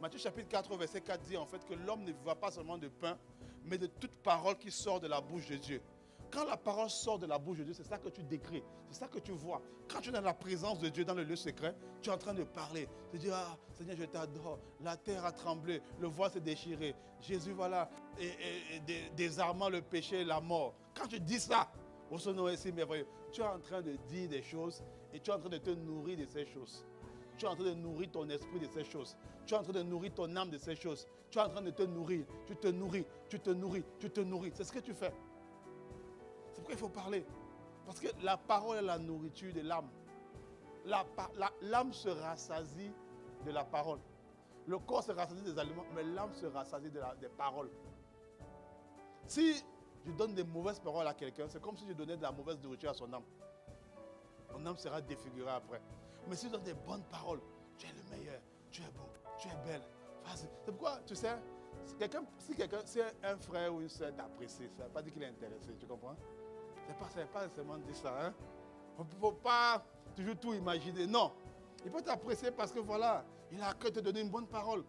Matthieu chapitre 4, verset 4 dit en fait que l'homme ne vivra pas seulement de pain, mais de toute parole qui sort de la bouche de Dieu. Quand la parole sort de la bouche de Dieu, c'est ça que tu décris, c'est ça que tu vois. Quand tu es dans la présence de Dieu, dans le lieu secret, tu es en train de parler. Tu dis, ah Seigneur, je t'adore. La terre a tremblé, le voile s'est déchiré. Jésus, voilà, désarmant le péché et la mort. Quand tu dis ça, au son nom ici merveilleux, tu es en train de dire des choses et tu es en train de te nourrir de ces choses. Tu es en train de nourrir ton esprit de ces choses. Tu es en train de nourrir ton âme de ces choses. Tu es en train de te nourrir. Tu te nourris, tu te nourris, tu te nourris. C'est ce que tu fais. C'est pourquoi il faut parler. Parce que la parole est la nourriture de l'âme. L'âme se rassasie de la parole. Le corps se rassasie des aliments, mais l'âme se rassasie des paroles. Si je donne des mauvaises paroles à quelqu'un, c'est comme si je donnais de la mauvaise nourriture à son âme. Son âme sera défigurée après. Mais si je donne des bonnes paroles, tu es le meilleur, tu es beau, tu es belle. C'est pourquoi, tu sais, si un frère ou une soeur t'apprécie, ça ne veut pas dire qu'il est intéressé, tu comprends? Ça ne veut pas seulement dire ça. Hein? Il ne faut pas toujours tout imaginer. Non, il peut t'apprécier parce que voilà, il a à cœur de te donner une bonne parole.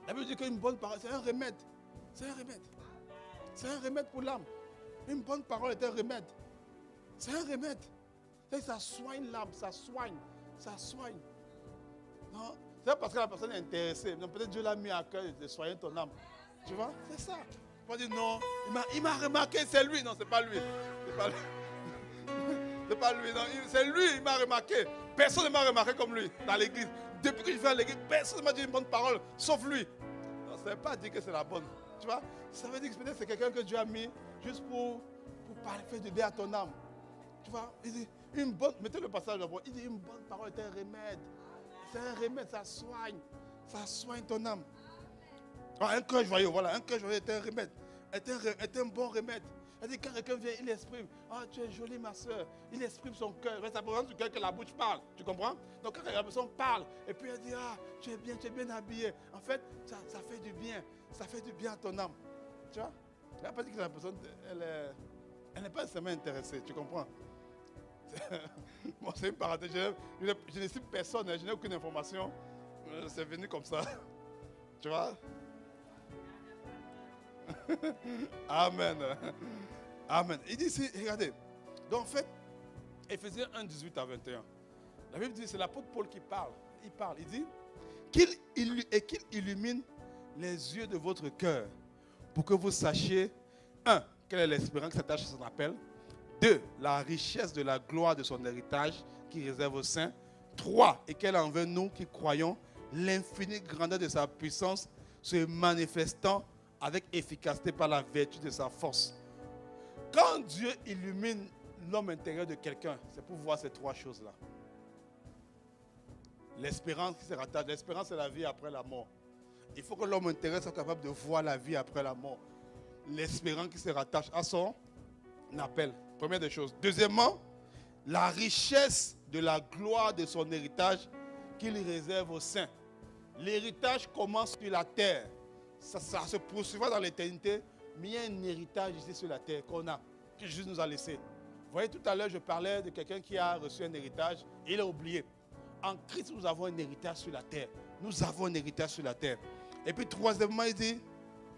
La Bible dit qu'une bonne parole, c'est un remède. C'est un remède. C'est un remède pour l'âme. Une bonne parole est un remède. C'est un remède. Ça soigne l'âme, ça soigne. Ça soigne. Non, c'est pas parce que la personne est intéressée. Peut-être Dieu l'a mis à cœur de soigner ton âme. Tu vois, c'est ça. Il ne faut pas dire non, il m'a remarqué, c'est lui. Non, c'est pas lui. C'est pas lui. C'est pas lui, non. C'est lui, il m'a remarqué. Personne ne m'a remarqué comme lui dans l'église. Depuis que je vais à l'église, personne ne m'a dit une bonne parole, sauf lui. Non, ça ne veut pas dire que c'est la bonne. Tu vois, ça veut dire que peut-être c'est quelqu'un que Dieu a mis juste pour parler, faire du bien à ton âme. Tu vois, il dit, mettez le passage d'abord, il dit une bonne parole est un remède. C'est un remède, ça soigne ton âme. Alors, un cœur joyeux, voilà, un cœur joyeux est un remède, est un bon remède. C'est-à-dire quand quelqu'un vient, il exprime, ah tu es jolie ma soeur, il exprime son cœur, ça représente sur que la bouche parle, tu comprends? Donc quand la personne parle, et puis elle dit, ah tu es bien habillé, en fait ça fait du bien à ton âme. Tu vois? Il n'y a pas dit que la personne, elle n'est pas nécessairement intéressée, tu comprends? Bon, c'est une parenthèse, je ne cite personne, je n'ai aucune information, c'est venu comme ça, tu vois? Amen. Amen. Il dit ici, regardez, donc en fait, Éphésiens 1, 18 à 21. La Bible dit, c'est l'apôtre Paul qui parle. Il dit qu'il illumine les yeux de votre cœur pour que vous sachiez, 1, quelle est l'espérance qui s'attache à son appel. 2, la richesse de la gloire de son héritage qui réserve aux saints. 3, et quelle envers nous qui croyons l'infinie grandeur de sa puissance se manifestant avec efficacité par la vertu de sa force. Quand Dieu illumine l'homme intérieur de quelqu'un, c'est pour voir ces trois choses-là. L'espérance qui se rattache. L'espérance, c'est la vie après la mort. Il faut que l'homme intérieur soit capable de voir la vie après la mort. L'espérance qui se rattache à son appel. Première des choses. Deuxièmement, la richesse de la gloire de son héritage qu'il réserve aux saints. L'héritage commence sur la terre. Ça se poursuivra dans l'éternité, mais il y a un héritage ici sur la terre qu'on a, que Jésus nous a laissé. Vous voyez, tout à l'heure, je parlais de quelqu'un qui a reçu un héritage et il a oublié. En Christ, nous avons un héritage sur la terre. Nous avons un héritage sur la terre. Et puis, troisièmement, il dit,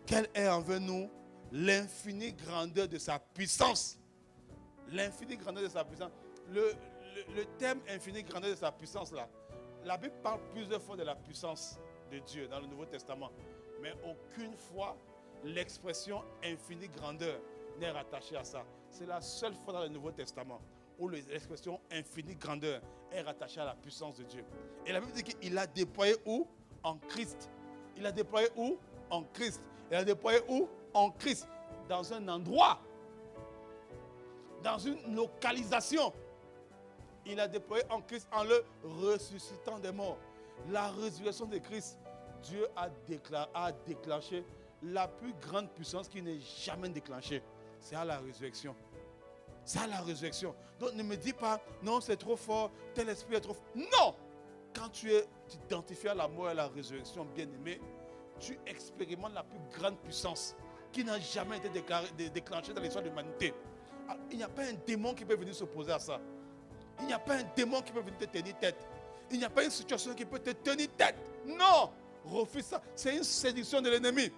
quelle est envers nous l'infinie grandeur de sa puissance. L'infinie grandeur de sa puissance. Le thème infinie grandeur de sa puissance, là, la Bible parle plusieurs fois de la puissance de Dieu dans le Nouveau Testament. Mais aucune fois, l'expression infinie grandeur n'est rattachée à ça. C'est la seule fois dans le Nouveau Testament où l'expression infinie grandeur est rattachée à la puissance de Dieu. Et la Bible dit qu'il a déployé où? En Christ. Il a déployé où? En Christ. Il a déployé où? En Christ. Dans un endroit. Dans une localisation. Il a déployé en Christ en le ressuscitant des morts. La résurrection de Christ, Dieu a déclenché la plus grande puissance qui n'est jamais déclenchée. C'est à la résurrection. C'est à la résurrection. Donc ne me dis pas, non c'est trop fort, tel esprit est trop fort. Non! Quand tu t'identifies à la mort et à la résurrection, bien-aimé, tu expérimentes la plus grande puissance qui n'a jamais été déclenchée dans l'histoire de l'humanité. Il n'y a pas un démon qui peut venir s'opposer à ça. Il n'y a pas un démon qui peut venir te tenir tête. Il n'y a pas une situation qui peut te tenir tête. Non! Refuse ça. C'est une séduction de l'ennemi.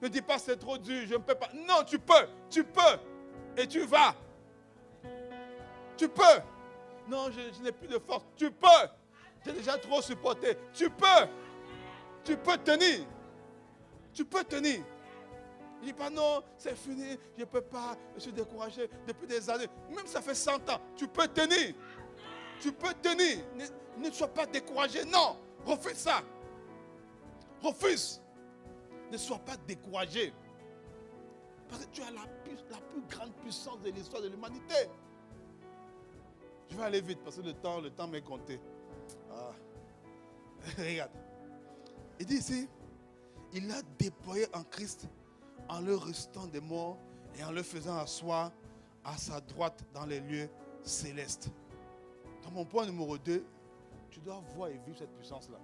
Ne dis pas c'est trop dur, je ne peux pas. Non, tu peux. Tu peux. Et tu vas. Tu peux. Non, je n'ai plus de force. Tu peux. J'ai déjà trop supporté. Tu peux. Tu peux tenir. Tu peux tenir. Il ne dit pas non, c'est fini, je ne peux pas, je suis découragé depuis des années. Même ça fait 100 ans, tu peux tenir. Tu peux tenir. Ne sois pas découragé. Non, refuse ça. Refuse. Ne sois pas découragé. Parce que tu as la plus grande puissance de l'histoire de l'humanité. Je vais aller vite parce que le temps m'est compté. Ah. Regarde. Il dit ici, il a déployé en Christ en le ressuscitant des morts et en le faisant asseoir à sa droite dans les lieux célestes. Dans mon point numéro 2, tu dois voir et vivre cette puissance-là.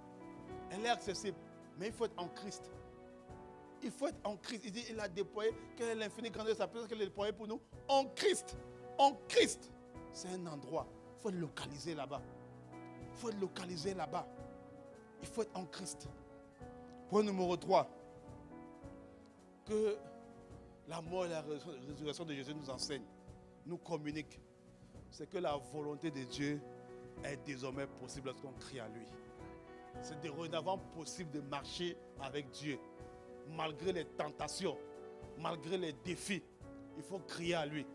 Elle est accessible, mais il faut être en Christ. Il faut être en Christ. Il dit, il a déployé, quelle est l'infinie grandeur de sa puissance qu'il a déployée pour nous? En Christ. En Christ. C'est un endroit. Il faut être localisé là-bas. Il faut être localisé là-bas. Il faut être en Christ. Point numéro 3. Que la mort et la résurrection de Jésus nous enseignent, nous communiquent. C'est que la volonté de Dieu est désormais possible lorsqu'on crie à lui. C'est dorénavant possible de marcher avec Dieu. Malgré les tentations, malgré les défis, il faut crier à lui.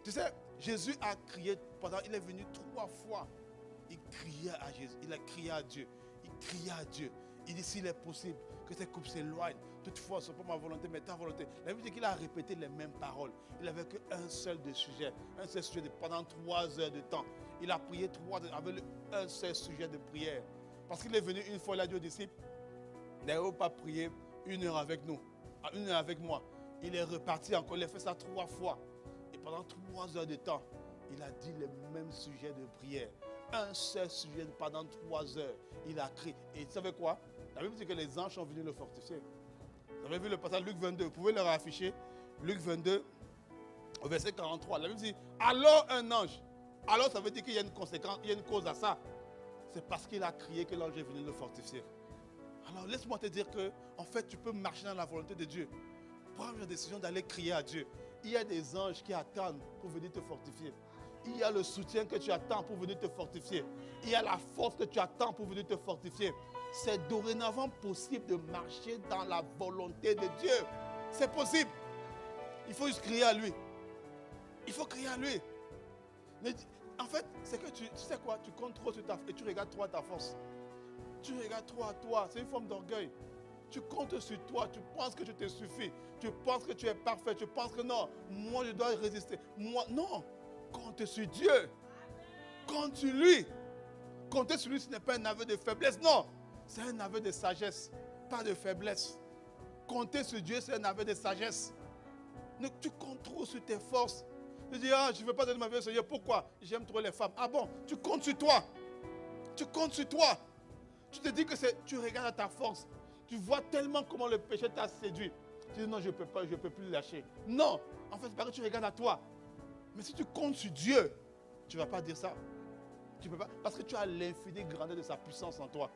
Tu sais, Jésus a crié il est venu 3 fois. Il criait à Jésus, il a crié à Dieu. Il criait à Dieu. Il dit s'il est possible que ces couples s'éloignent. Toutefois, ce n'est pas ma volonté, mais ta volonté. La Bible dit qu'il a répété les mêmes paroles. Il n'avait qu'un seul sujet. Un seul sujet pendant 3 heures de temps. Il a prié 3 heures avec un seul sujet de prière. Parce qu'il est venu une fois, il a dit aux disciples, n'avez-vous pas prié 1 heure avec nous, 1 heure avec moi. Il est reparti encore, il a fait ça 3 fois. Et pendant 3 heures de temps, il a dit les mêmes sujets de prière. Un seul sujet pendant 3 heures. Il a crié. Et tu savais quoi? La Bible dit que les anges sont venus le fortifier. Vous avez vu le passage Luc 22. Vous pouvez le afficher. Luc 22, au verset 43. La Bible dit, alors un ange. Alors ça veut dire qu'il y a une conséquence, il y a une cause à ça. C'est parce qu'il a crié que l'ange est venu le fortifier. Alors laisse-moi te dire que, en fait, tu peux marcher dans la volonté de Dieu. Prends la décision d'aller crier à Dieu. Il y a des anges qui attendent pour venir te fortifier. il y a le soutien que tu attends pour venir te fortifier. Il y a la force que tu attends pour venir te fortifier. C'est dorénavant possible de marcher dans la volonté de Dieu. C'est possible. Il faut juste crier à lui. Il faut crier à lui. Mais en fait, c'est que tu sais quoi, tu comptes trop sur ta force et tu regardes trop à ta force. Tu regardes trop à toi. C'est une forme d'orgueil. Tu comptes sur toi, tu penses que je te suffis. Tu penses que tu es parfait. Tu penses que non, moi je dois résister. Moi, non. Compte sur Dieu. Compte sur lui. Compter sur lui, ce n'est pas un aveu de faiblesse. Non. C'est un aveu de sagesse, pas de faiblesse. Compter sur Dieu, c'est un aveu de sagesse. Donc, tu comptes trop sur tes forces. Tu dis, je ne veux pas donner ma vie au Seigneur. Pourquoi? J'aime trop les femmes. Ah bon? Tu comptes sur toi. Tu comptes sur toi. Tu te dis que tu regardes à ta force. Tu vois tellement comment le péché t'a séduit. Tu dis, non, je ne peux pas, je ne peux plus le lâcher. Non. En fait, c'est parce que tu regardes à toi. Mais si tu comptes sur Dieu, tu ne vas pas dire ça. Tu peux pas. Parce que tu as l'infinie grandeur de sa puissance en toi.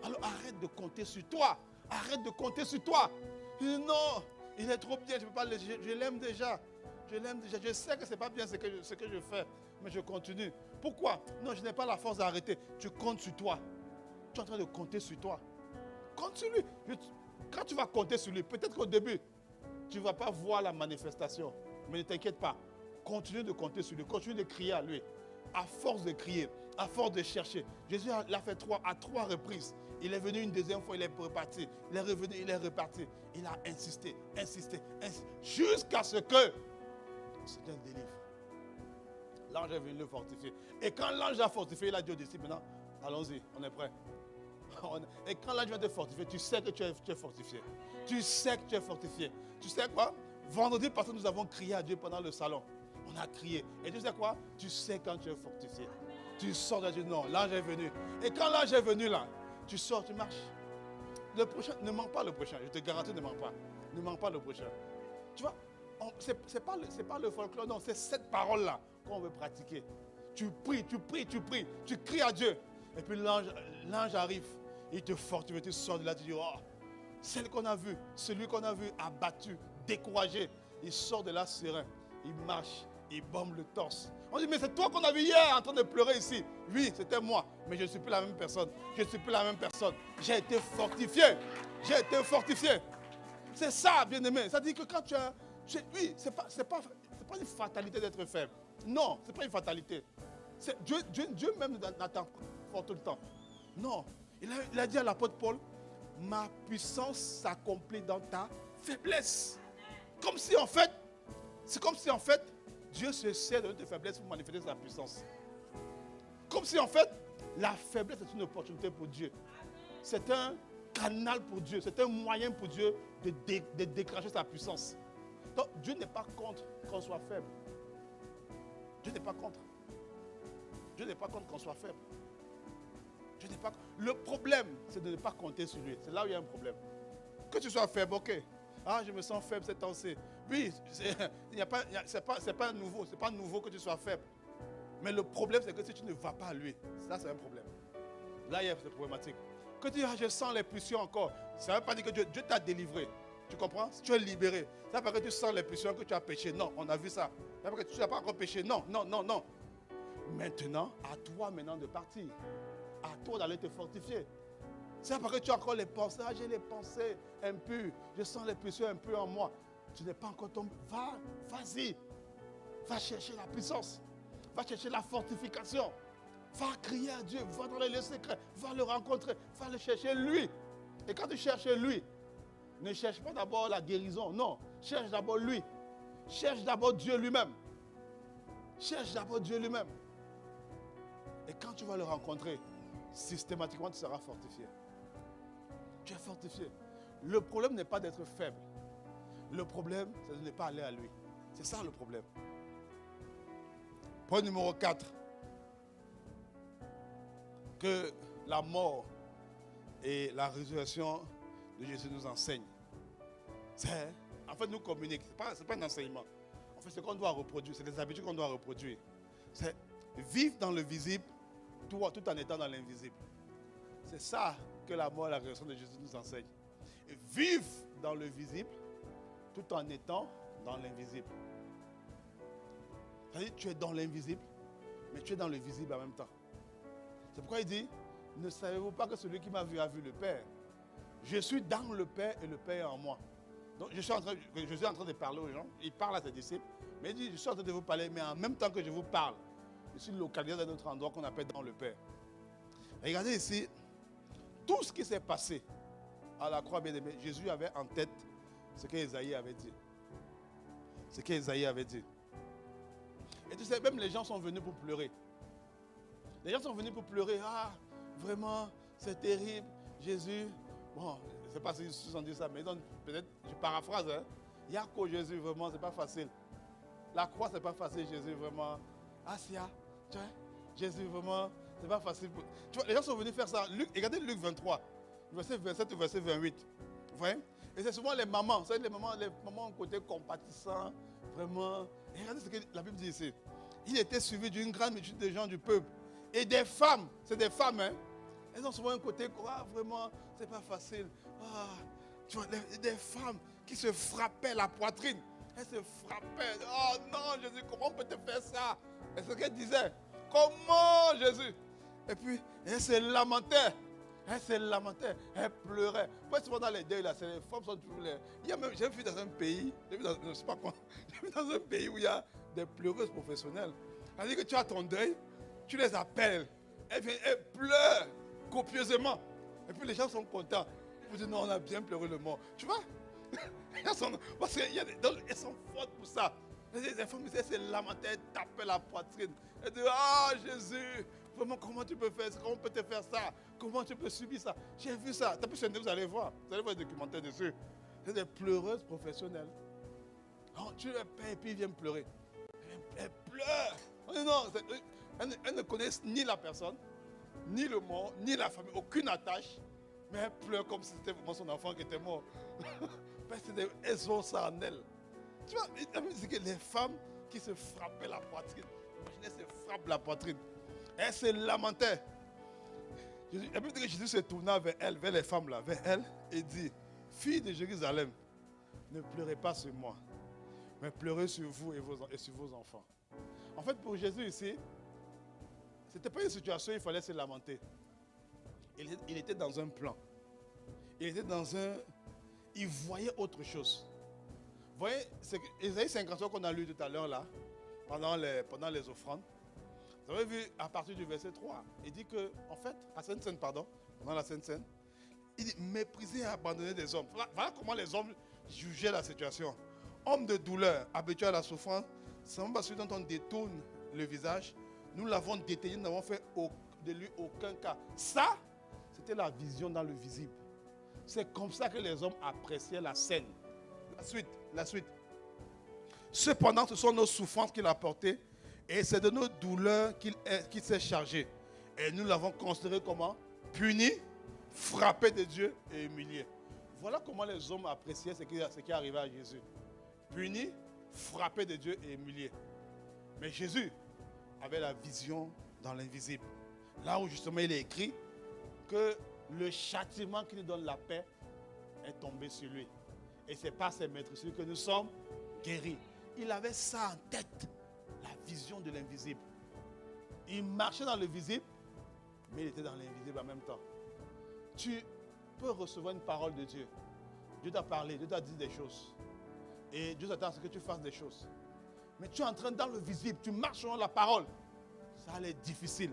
Alors arrête de compter sur toi. Arrête de compter sur toi. Tu dis, non, il est trop bien, je peux pas le. Je l'aime déjà. Je l'aime déjà. Je sais que ce n'est pas bien ce que je fais. Mais je continue. Pourquoi? Non, je n'ai pas la force d'arrêter. Tu comptes sur toi. Tu es en train de compter sur toi. Compte sur lui. Quand tu vas compter sur lui, peut-être qu'au début, tu ne vas pas voir la manifestation. Mais ne t'inquiète pas. Continue de compter sur lui. Continue de crier à lui. À force de crier, à force de chercher. Jésus l'a fait à trois reprises. Il est venu une deuxième fois, il est reparti. Il est revenu, il est reparti. Il a insisté, jusqu'à ce que c'est un délivre. L'ange est venu le fortifier. Et quand l'ange a fortifié, il a dit aux disciples, maintenant, allons-y, on est prêts. Et quand l'ange vient te fortifier, tu sais que tu es fortifié. Tu sais que tu es fortifié. Tu sais quoi? Vendredi passé, nous avons crié à Dieu pendant le salon. On a crié. Et tu sais quoi? Tu sais quand tu es fortifié. Tu sors de Dieu. Non, l'ange est venu. Et quand l'ange est venu là, tu sors, tu marches. Le prochain, ne manque pas le prochain. Je te garantis, ne manque pas. Ne manque pas le prochain. Tu vois, c'est pas le folklore, non, c'est cette parole-là qu'on veut pratiquer. Tu pries, tu cries à Dieu. Et puis l'ange arrive, il te fortifie, tu sors de là, tu dis, oh, celle qu'on a vue, celui qu'on a vu abattu, découragé, il sort de là serein, il marche, il bombe le torse. On dit, mais c'est toi qu'on a vu hier en train de pleurer ici. Oui, c'était moi, mais je ne suis plus la même personne. Je ne suis plus la même personne. J'ai été fortifié. J'ai été fortifié. C'est ça, bien-aimé. Ça dit que quand oui, c'est pas une fatalité d'être faible. Non, ce n'est pas une fatalité. Dieu même n'attend pas fort tout le temps. Non. Il a dit à l'apôtre Paul, ma puissance s'accomplit dans ta faiblesse. C'est comme si en fait, Dieu se sert de notre faiblesse pour manifester sa puissance. Comme si en fait, la faiblesse est une opportunité pour Dieu. C'est un canal pour Dieu. C'est un moyen pour Dieu de déclencher sa puissance. Donc Dieu n'est pas contre qu'on soit faible. Dieu n'est pas contre. Dieu n'est pas contre qu'on soit faible. Dieu n'est pas. Le problème, c'est de ne pas compter sur lui. C'est là où il y a un problème. Que tu sois faible, ok. Ah, je me sens faible cette temps-ci. Oui, c'est pas nouveau. C'est pas nouveau que tu sois faible. Mais le problème, c'est que si tu ne vas pas à lui, ça c'est un problème. Là, il y a cette problématique. Que tu dis, je sens les pulsions encore. Ça ne veut pas dire que Dieu t'a délivré. Tu comprends? Si tu es libéré. Ça veut pas dire que tu sens les pulsions, que tu as péché. Non, on a vu ça. Ça veut pas dire que tu n'as pas encore péché. Non. Maintenant, à toi maintenant de partir. À toi d'aller te fortifier. C'est parce que tu as encore les pensées. Ah, j'ai les pensées impures. Je sens les pulsions impures en moi. Tu n'es pas encore tombé. Vas-y. Va chercher la puissance. Va chercher la fortification. Va crier à Dieu. Va dans les lieux secrets. Va le rencontrer. Va le chercher lui. Et quand tu cherches lui, ne cherche pas d'abord la guérison. Non. Cherche d'abord lui. Cherche d'abord Dieu lui-même. Cherche d'abord Dieu lui-même. Et quand tu vas le rencontrer, systématiquement, tu seras fortifié. Tu es fortifié. Le problème n'est pas d'être faible. Le problème, c'est de ne pas aller à lui. C'est ça le problème. Point numéro 4. Que la mort et la résurrection de Jésus nous enseignent. En fait, nous communiquent. Ce n'est pas un enseignement. En fait, c'est ce qu'on doit reproduire. C'est des habitudes qu'on doit reproduire. C'est vivre dans le visible tout en étant dans l'invisible. C'est ça que la mort et la résurrection de Jésus nous enseignent. Et vivre dans le visible tout en étant dans l'invisible. C'est-à-dire tu es dans l'invisible, mais tu es dans le visible en même temps. C'est pourquoi il dit, ne savez-vous pas que celui qui m'a vu a vu le Père? Je suis dans le Père et le Père est en moi. Donc je suis en train de parler aux gens, il parle à ses disciples, mais il dit, je suis en train de vous parler, mais en même temps que je vous parle, je suis localisé dans notre endroit qu'on appelle dans le Père. Regardez ici, tout ce qui s'est passé à la croix bien-aimée, Jésus avait en tête ce qu'Ésaïe avait dit. Ce qu'Ésaïe avait dit. Et tu sais, même les gens sont venus pour pleurer. Les gens sont venus pour pleurer. Ah, vraiment, c'est terrible. Jésus, bon, je ne sais pas si ils ont dit ça, mais peut-être, je paraphrase. Hein. Yako, Jésus, vraiment, c'est pas facile. La croix, c'est pas facile, Jésus, vraiment. Asia, tu vois, Jésus, vraiment, c'est pas facile. Tu vois, les gens sont venus faire ça. Regardez Luc 23, verset 27 ou verset 28. Vous voyez? Et c'est souvent les mamans, vous savez, les mamans côté compatissant, vraiment. Et regardez ce que la Bible dit ici. Il était suivi d'une grande multitude de gens du peuple. Et des femmes, c'est des femmes, hein. Elles ont souvent un côté, ah, vraiment, c'est pas facile. Ah, tu vois, des femmes qui se frappaient la poitrine. Elles se frappaient. Oh non, Jésus, comment on peut te faire ça? Et c'est ce qu'elles disaient. Comment, Jésus? Et puis, elles se lamentaient. Elle se lamentait, elle pleurait. Moi, souvent dans les deuils, là, les femmes sont toujours là. Il y a même, j'ai vu dans un pays, j'ai vu dans un pays où il y a des pleureuses professionnelles. C'est-à-dire que tu as ton deuil, tu les appelles, elles viennent, elles pleurent copieusement. Et puis les gens sont contents. Ils vous disent, non, on a bien pleuré le mort. Tu vois? Parce qu'elles sont fortes pour ça. Les femmes, elles se lamentaient, elles tapaient la poitrine. Elles disent, ah, Jésus, vraiment, comment tu peux faire ça? Comment on peut te faire ça? Comment tu peux subir ça? J'ai vu ça. Vous allez voir. Vous allez voir des documentaires dessus. C'est des pleureuses professionnelles. Alors, tu les payes et puis ils viennent pleurer. Elles pleurent. Non, elles ne connaissent ni la personne, ni le mort, ni la famille, aucune attache. Mais elles pleurent comme si c'était vraiment son enfant qui était mort. Elles ont ça en elles. Tu vois, c'est que les femmes qui se frappaient la poitrine. Imaginez, elles se frappent la poitrine. Elles se lamentaient. La Bible dit que Jésus se tourna vers elles, vers les femmes là, vers elles, et dit, filles de Jérusalem, ne pleurez pas sur moi, mais pleurez sur vous et sur vos enfants. En fait, pour Jésus ici, ce n'était pas une situation où il fallait se lamenter. Il était dans un plan. Il voyait autre chose. Vous voyez, c'est Ésaïe 53 qu'on a lu tout à l'heure là, pendant les offrandes. Vous avez vu à partir du verset 3, il dit que, en fait, pendant la Sainte Seine, il dit mépriser et abandonner des hommes. Voilà comment les hommes jugeaient la situation. Homme de douleur, habitué à la souffrance, c'est un celui dont on détourne le visage. Nous l'avons détaillé, nous n'avons fait de lui aucun cas. Ça, c'était la vision dans le visible. C'est comme ça que les hommes appréciaient la scène. La suite. Cependant, ce sont nos souffrances qu'il a portées. Et c'est de nos douleurs qu'il s'est chargé. Et nous l'avons considéré comment? Puni, frappé de Dieu et humilié. Voilà comment les hommes appréciaient ce qui arrivait à Jésus. Puni, frappé de Dieu et humilié. Mais Jésus avait la vision dans l'invisible. Là où justement il est écrit que le châtiment qui nous donne la paix est tombé sur lui. Et c'est par ses maîtresses que nous sommes guéris. Il avait ça en tête. La vision de l'invisible. Il marchait dans le visible, mais il était dans l'invisible en même temps. Tu peux recevoir une parole de Dieu. Dieu t'a parlé, Dieu t'a dit des choses. Et Dieu t'attend à ce que tu fasses des choses. Mais tu es en train dans le visible, tu marches sur la parole. Ça allait être difficile.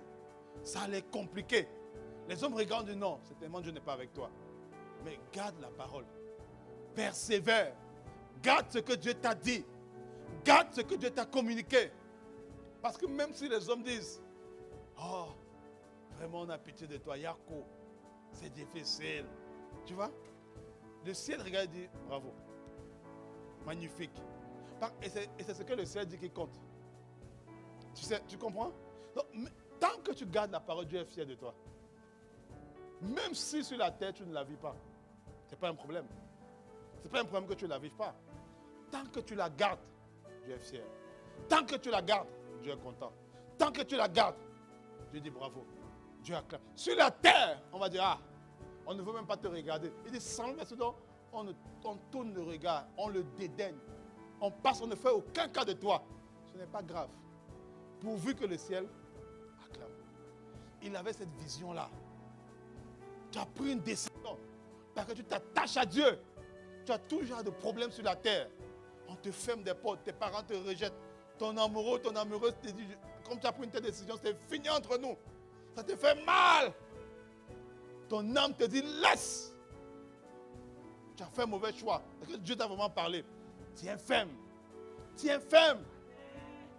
Ça allait être compliqué. Les hommes regardent et disent non, certainement Dieu n'est pas avec toi. Mais garde la parole. Persévère. Garde ce que Dieu t'a dit. Garde ce que Dieu t'a communiqué. Parce que même si les hommes disent, oh, vraiment on a pitié de toi, Yako, c'est difficile. Tu vois? Le ciel regarde et dit, bravo. Magnifique. Et c'est ce que le ciel dit qui compte. Tu comprends? Donc, tant que tu gardes la parole, Dieu est fier de toi. Même si sur la terre, tu ne la vis pas. Ce n'est pas un problème. Ce n'est pas un problème que tu ne la vives pas. Tant que tu la gardes, Dieu est fier. Tant que tu la gardes, Dieu est content. Tant que tu la gardes, Dieu dit bravo. Dieu acclame. Sur la terre, on va dire, ah, on ne veut même pas te regarder. Il dit, sans le on tourne le regard, on le dédaigne. On passe, on ne fait aucun cas de toi. Ce n'est pas grave. pourvu que le ciel acclame. Il avait cette vision-là. Tu as pris une décision parce que tu t'attaches à Dieu. Tu as toujours de problèmes sur la terre. On te ferme des portes, tes parents te rejettent. Ton amoureux, ton amoureuse te dit, comme tu as pris une telle décision, c'est fini entre nous. Ça te fait mal. Ton âme te dit, laisse. Tu as fait un mauvais choix. Est-ce que Dieu t'a vraiment parlé? Tiens ferme. Tiens ferme.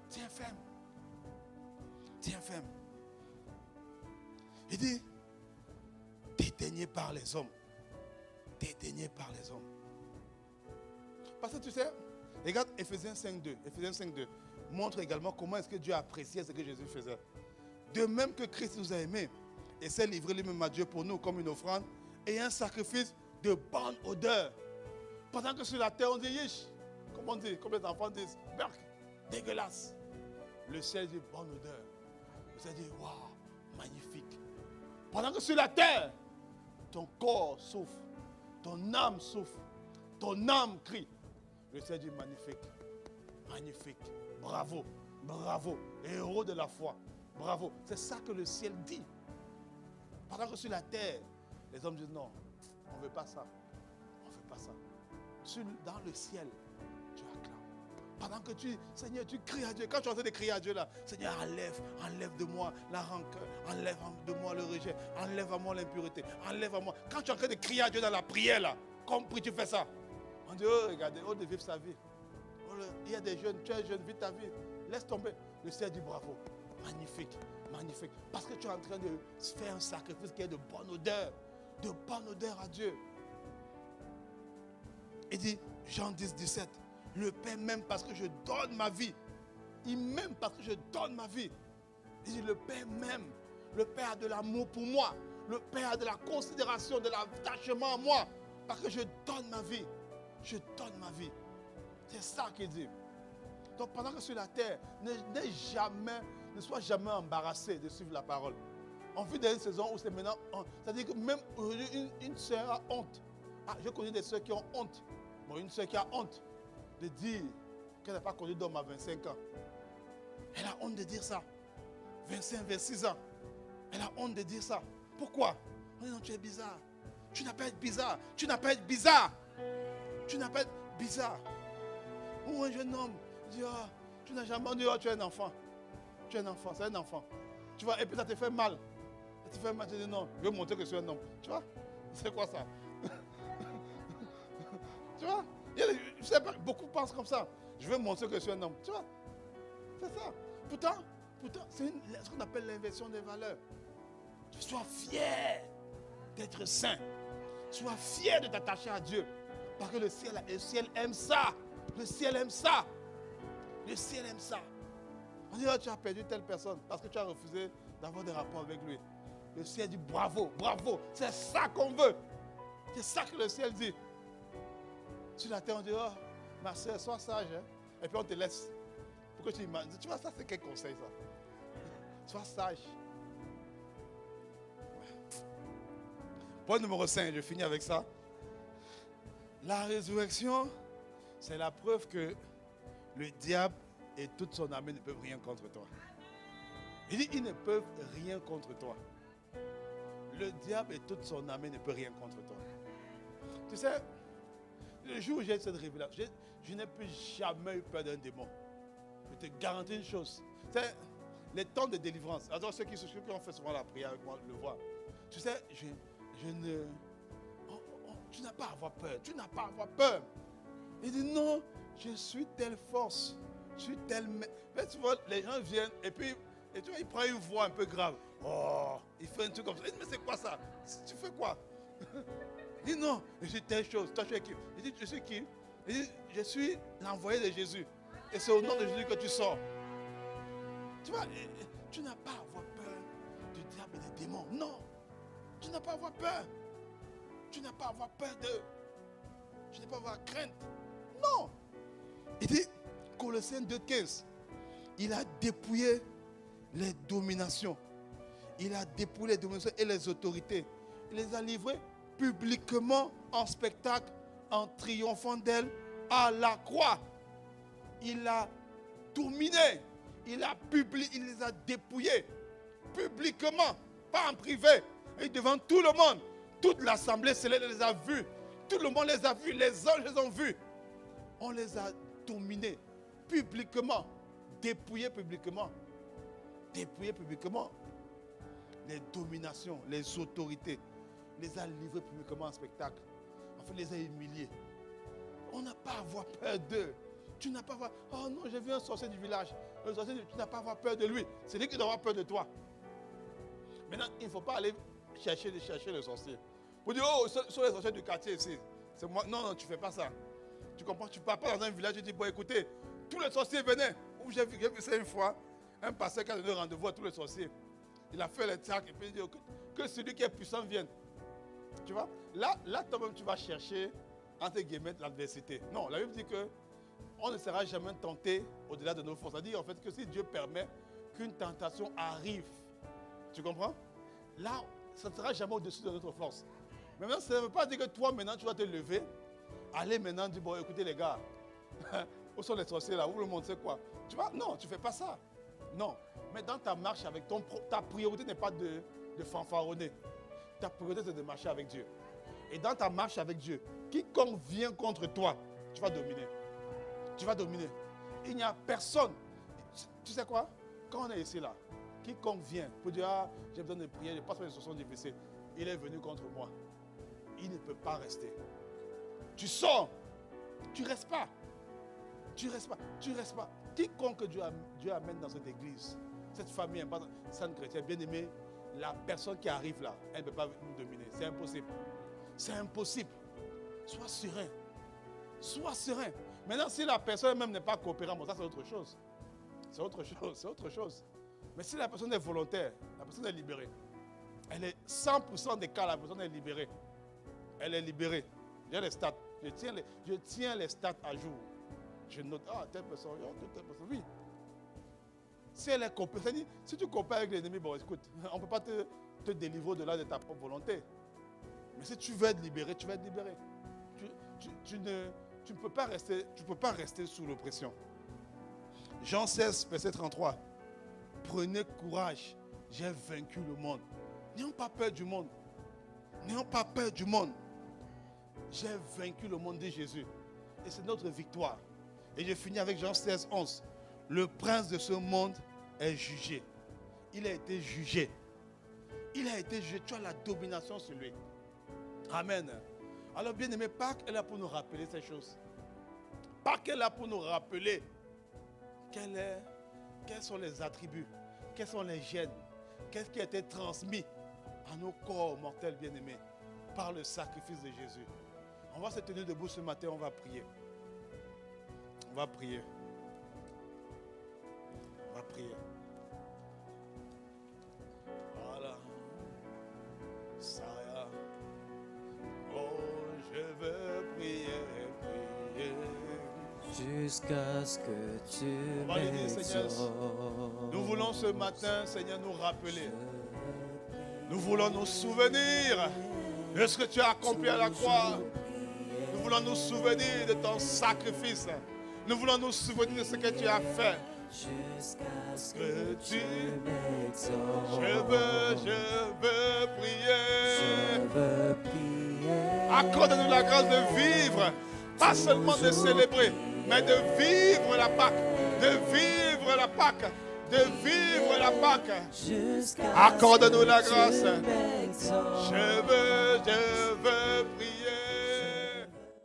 Tiens ferme. Tiens ferme. Il dit, dédaigné par les hommes. Dédaigné par les hommes. Parce que tu sais, regarde Ephésiens 5.2. Ephésiens 5.2 montre également comment est-ce que Dieu appréciait ce que Jésus faisait. De même que Christ nous a aimés et s'est livré lui-même à Dieu pour nous comme une offrande et un sacrifice de bonne odeur. Pendant que sur la terre on dit yish, comme on dit, comme les enfants disent, berk, dégueulasse. Le ciel dit bonne odeur. Le ciel dit waouh, magnifique. Pendant que sur la terre, ton corps souffre, ton âme souffre, ton âme crie. Le ciel dit magnifique, magnifique, bravo, bravo, héros de la foi, bravo. C'est ça que le ciel dit. Pendant que sur la terre, les hommes disent non, on ne veut pas ça, on ne veut pas ça. Dans le ciel, tu acclames. Pendant que Seigneur, tu cries à Dieu. Quand tu es en train de crier à Dieu là, Seigneur, enlève de moi la rancœur, enlève de moi le rejet, enlève à moi l'impureté, enlève à moi. Quand tu es en train de crier à Dieu dans la prière là, compris, tu fais ça. On dit, oh, regardez, oh, de vivre sa vie. Oh, il y a des jeunes, tu es jeune, vis ta vie. Laisse tomber. Le Seigneur dit bravo. Magnifique, magnifique. Parce que tu es en train de faire un sacrifice qui est de bonne odeur à Dieu. Il dit, Jean 10, 17, le Père m'aime parce que je donne ma vie. Il m'aime parce que je donne ma vie. Il dit, le Père m'aime. Le Père a de l'amour pour moi. Le Père a de la considération, de l'attachement à moi. Parce que je donne ma vie. Je donne ma vie. C'est ça qu'il dit. Donc pendant que sur la terre, ne sois jamais embarrassé de suivre la parole. On vit dans une saison où c'est maintenant, c'est-à-dire que même aujourd'hui, une soeur a honte. Ah, je connais des soeurs qui ont honte. Bon, une soeur qui a honte de dire qu'elle n'a pas connu d'homme à 25 ans. Elle a honte de dire ça. 25, 26 ans. Elle a honte de dire ça. Pourquoi? On dit non, tu es bizarre. Tu n'as pas à être bizarre. Tu n'as pas à être bizarre. Tu n'as pas à être bizarre. Ou un jeune homme dit, oh, tu n'as jamais dit, oh, tu es un enfant. Tu es un enfant, c'est un enfant. Tu vois, et puis ça te fait mal. Ça te fait mal, tu dis non, je veux montrer que je suis un homme. Tu vois, c'est quoi ça? Tu vois, je sais pas, beaucoup pensent comme ça. Je veux montrer que je suis un homme. Tu vois, c'est ça. Pourtant c'est ce qu'on appelle l'inversion des valeurs. Sois fier d'être saint. Sois fier de t'attacher à Dieu. Parce que le ciel aime ça. Le ciel aime ça. Le ciel aime ça. On dit, oh, tu as perdu telle personne parce que tu as refusé d'avoir des rapports avec lui. Le ciel dit bravo, bravo. C'est ça qu'on veut. C'est ça que le ciel dit. Sur la terre, on dit, oh, ma soeur, sois sage. Hein? Et puis on te laisse. Pourquoi tu imagines? Tu vois, ça, c'est quel conseil, ça? Sois sage. Point numéro 5, je finis avec ça. La résurrection, c'est la preuve que le diable et toute son armée ne peuvent rien contre toi. Il dit, ils ne peuvent rien contre toi. Le diable et toute son armée ne peuvent rien contre toi. Tu sais, le jour où j'ai cette révélation, je n'ai plus jamais eu peur d'un démon. Je te garantis une chose. C'est les temps de délivrance. Alors ceux qui ont fait souvent la prière avec moi le voient. Tu sais, tu n'as pas à avoir peur. Tu n'as pas à avoir peur. Il dit non, je suis telle force. Je suis telle... Mais tu vois, les gens viennent et puis tu vois, il prend une voix un peu grave. Oh, il fait un truc comme ça. Il dit, mais c'est quoi ça? Tu fais quoi? Il dit non, je suis telle chose. Toi, tu es qui? Il dit, je suis qui? Il dit, je suis l'envoyé de Jésus. Et c'est au nom de Jésus que tu sors. Tu vois, tu n'as pas à avoir peur du diable et des démons. Non. Tu n'as pas à avoir peur. Tu n'as pas à avoir peur d'eux. Tu n'as pas à avoir crainte. Non. Il dit, Colossiens 2,15, il a dépouillé les dominations. Il a dépouillé les dominations et les autorités. Il les a livrées publiquement en spectacle, en triomphant d'elles à la croix. Il a dominé. il les a dépouillés publiquement, pas en privé, et devant tout le monde. Toute l'assemblée céleste les a vus. Tout le monde les a vus, les anges les ont vus. On les a dominés publiquement, dépouillés publiquement. Dépouillés publiquement. Les dominations, les autorités, les a livrés publiquement en spectacle. En fait, les a humiliés. On n'a pas à avoir peur d'eux. Tu n'as pas à avoir, oh non, j'ai vu un sorcier du village. Un sorcier, tu n'as pas à avoir peur de lui. C'est lui qui doit avoir peur de toi. Maintenant, il ne faut pas aller chercher le sorcier. Vous dites, oh, ce sont les sorciers du quartier ici. C'est moi. Non, tu ne fais pas ça. Tu comprends? Tu ne pars pas dans un village, tu dis, bon, écoutez, tous les sorciers venaient. J'ai vu ça une fois. Un pasteur qui a donné rendez-vous à tous les sorciers. Il a fait les tracts et puis il dit, que celui qui est puissant vienne. Tu vois? Là, toi-même, tu vas chercher, entre guillemets, l'adversité. Non, la Bible dit que on ne sera jamais tenté au-delà de nos forces. C'est-à-dire, en fait, que si Dieu permet qu'une tentation arrive, tu comprends? Là, ça ne sera jamais au-dessus de notre force. Mais maintenant, ça ne veut pas dire que toi, maintenant, tu vas te lever, aller maintenant dire, bon, écoutez les gars, où sont les sorciers là? Où le monde sait quoi? Tu vois? Non, tu ne fais pas ça. Non. Mais dans ta marche avec ta priorité n'est pas de fanfaronner. Ta priorité, c'est de marcher avec Dieu. Et dans ta marche avec Dieu, quiconque vient contre toi, tu vas dominer. Tu vas dominer. Il n'y a personne. Tu sais quoi? Quand on est ici là, quiconque vient pour dire, ah, j'ai besoin de prier, je passe par les situations difficiles, il est venu contre moi. Il ne peut pas rester. Tu sors. Tu ne restes pas. Tu ne restes pas. Tu ne restes pas. Quiconque Dieu amène dans cette église, cette famille, sainte chrétienne, bien aimé, la personne qui arrive là, elle ne peut pas nous dominer. C'est impossible. C'est impossible. Sois serein. Sois serein. Maintenant, si la personne même n'est pas coopérante, bon, ça c'est autre chose. C'est autre chose, c'est autre chose. Mais si la personne est volontaire, la personne est libérée. Elle est 100% des cas, la personne est libérée. Elle est libérée. J'ai les stats. Je tiens les stats à jour. Je note, ah, telle personne, telle personne, oui. Si elle est coopérée, c'est-à-dire, si tu coopères avec l'ennemi, bon, écoute, on ne peut pas te délivrer au-delà de ta propre volonté. Mais si tu veux être libéré, tu vas être libéré. Tu ne peux pas rester sous l'oppression. Jean 16, verset 33. Prenez courage, j'ai vaincu le monde. N'ayons pas peur du monde. N'ayons pas peur du monde. J'ai vaincu le monde, dit Jésus. Et c'est notre victoire. Et je finis avec Jean 16, 11. Le prince de ce monde est jugé. Il a été jugé. Il a été jugé. Tu as la domination sur lui. Amen. Alors bien aimé, Pâques est là pour nous rappeler ces choses. Pâques est là pour nous rappeler quels sont les attributs, quels sont les gènes, qu'est-ce qui a été transmis à nos corps mortels bien aimés par le sacrifice de Jésus. On va se tenir debout ce matin, on va prier. On va prier. On va prier. Voilà. Ça y est. Oh, je veux prier, prier. Jusqu'à ce que tu m'exauces. Nous voulons ce matin, Seigneur, nous rappeler. Nous voulons nous souvenir de ce que tu as accompli à la croix. Nous voulons nous souvenir de ton sacrifice. Nous voulons nous souvenir de ce que tu as fait. Jusqu'à ce Que tu m'exauces. Je veux prier. Je veux prier. Accorde-nous la grâce de vivre, pas seulement de célébrer, mais de vivre la Pâque, de vivre la Pâque, de vivre la Pâque. Accorde-nous la grâce. Je veux prier.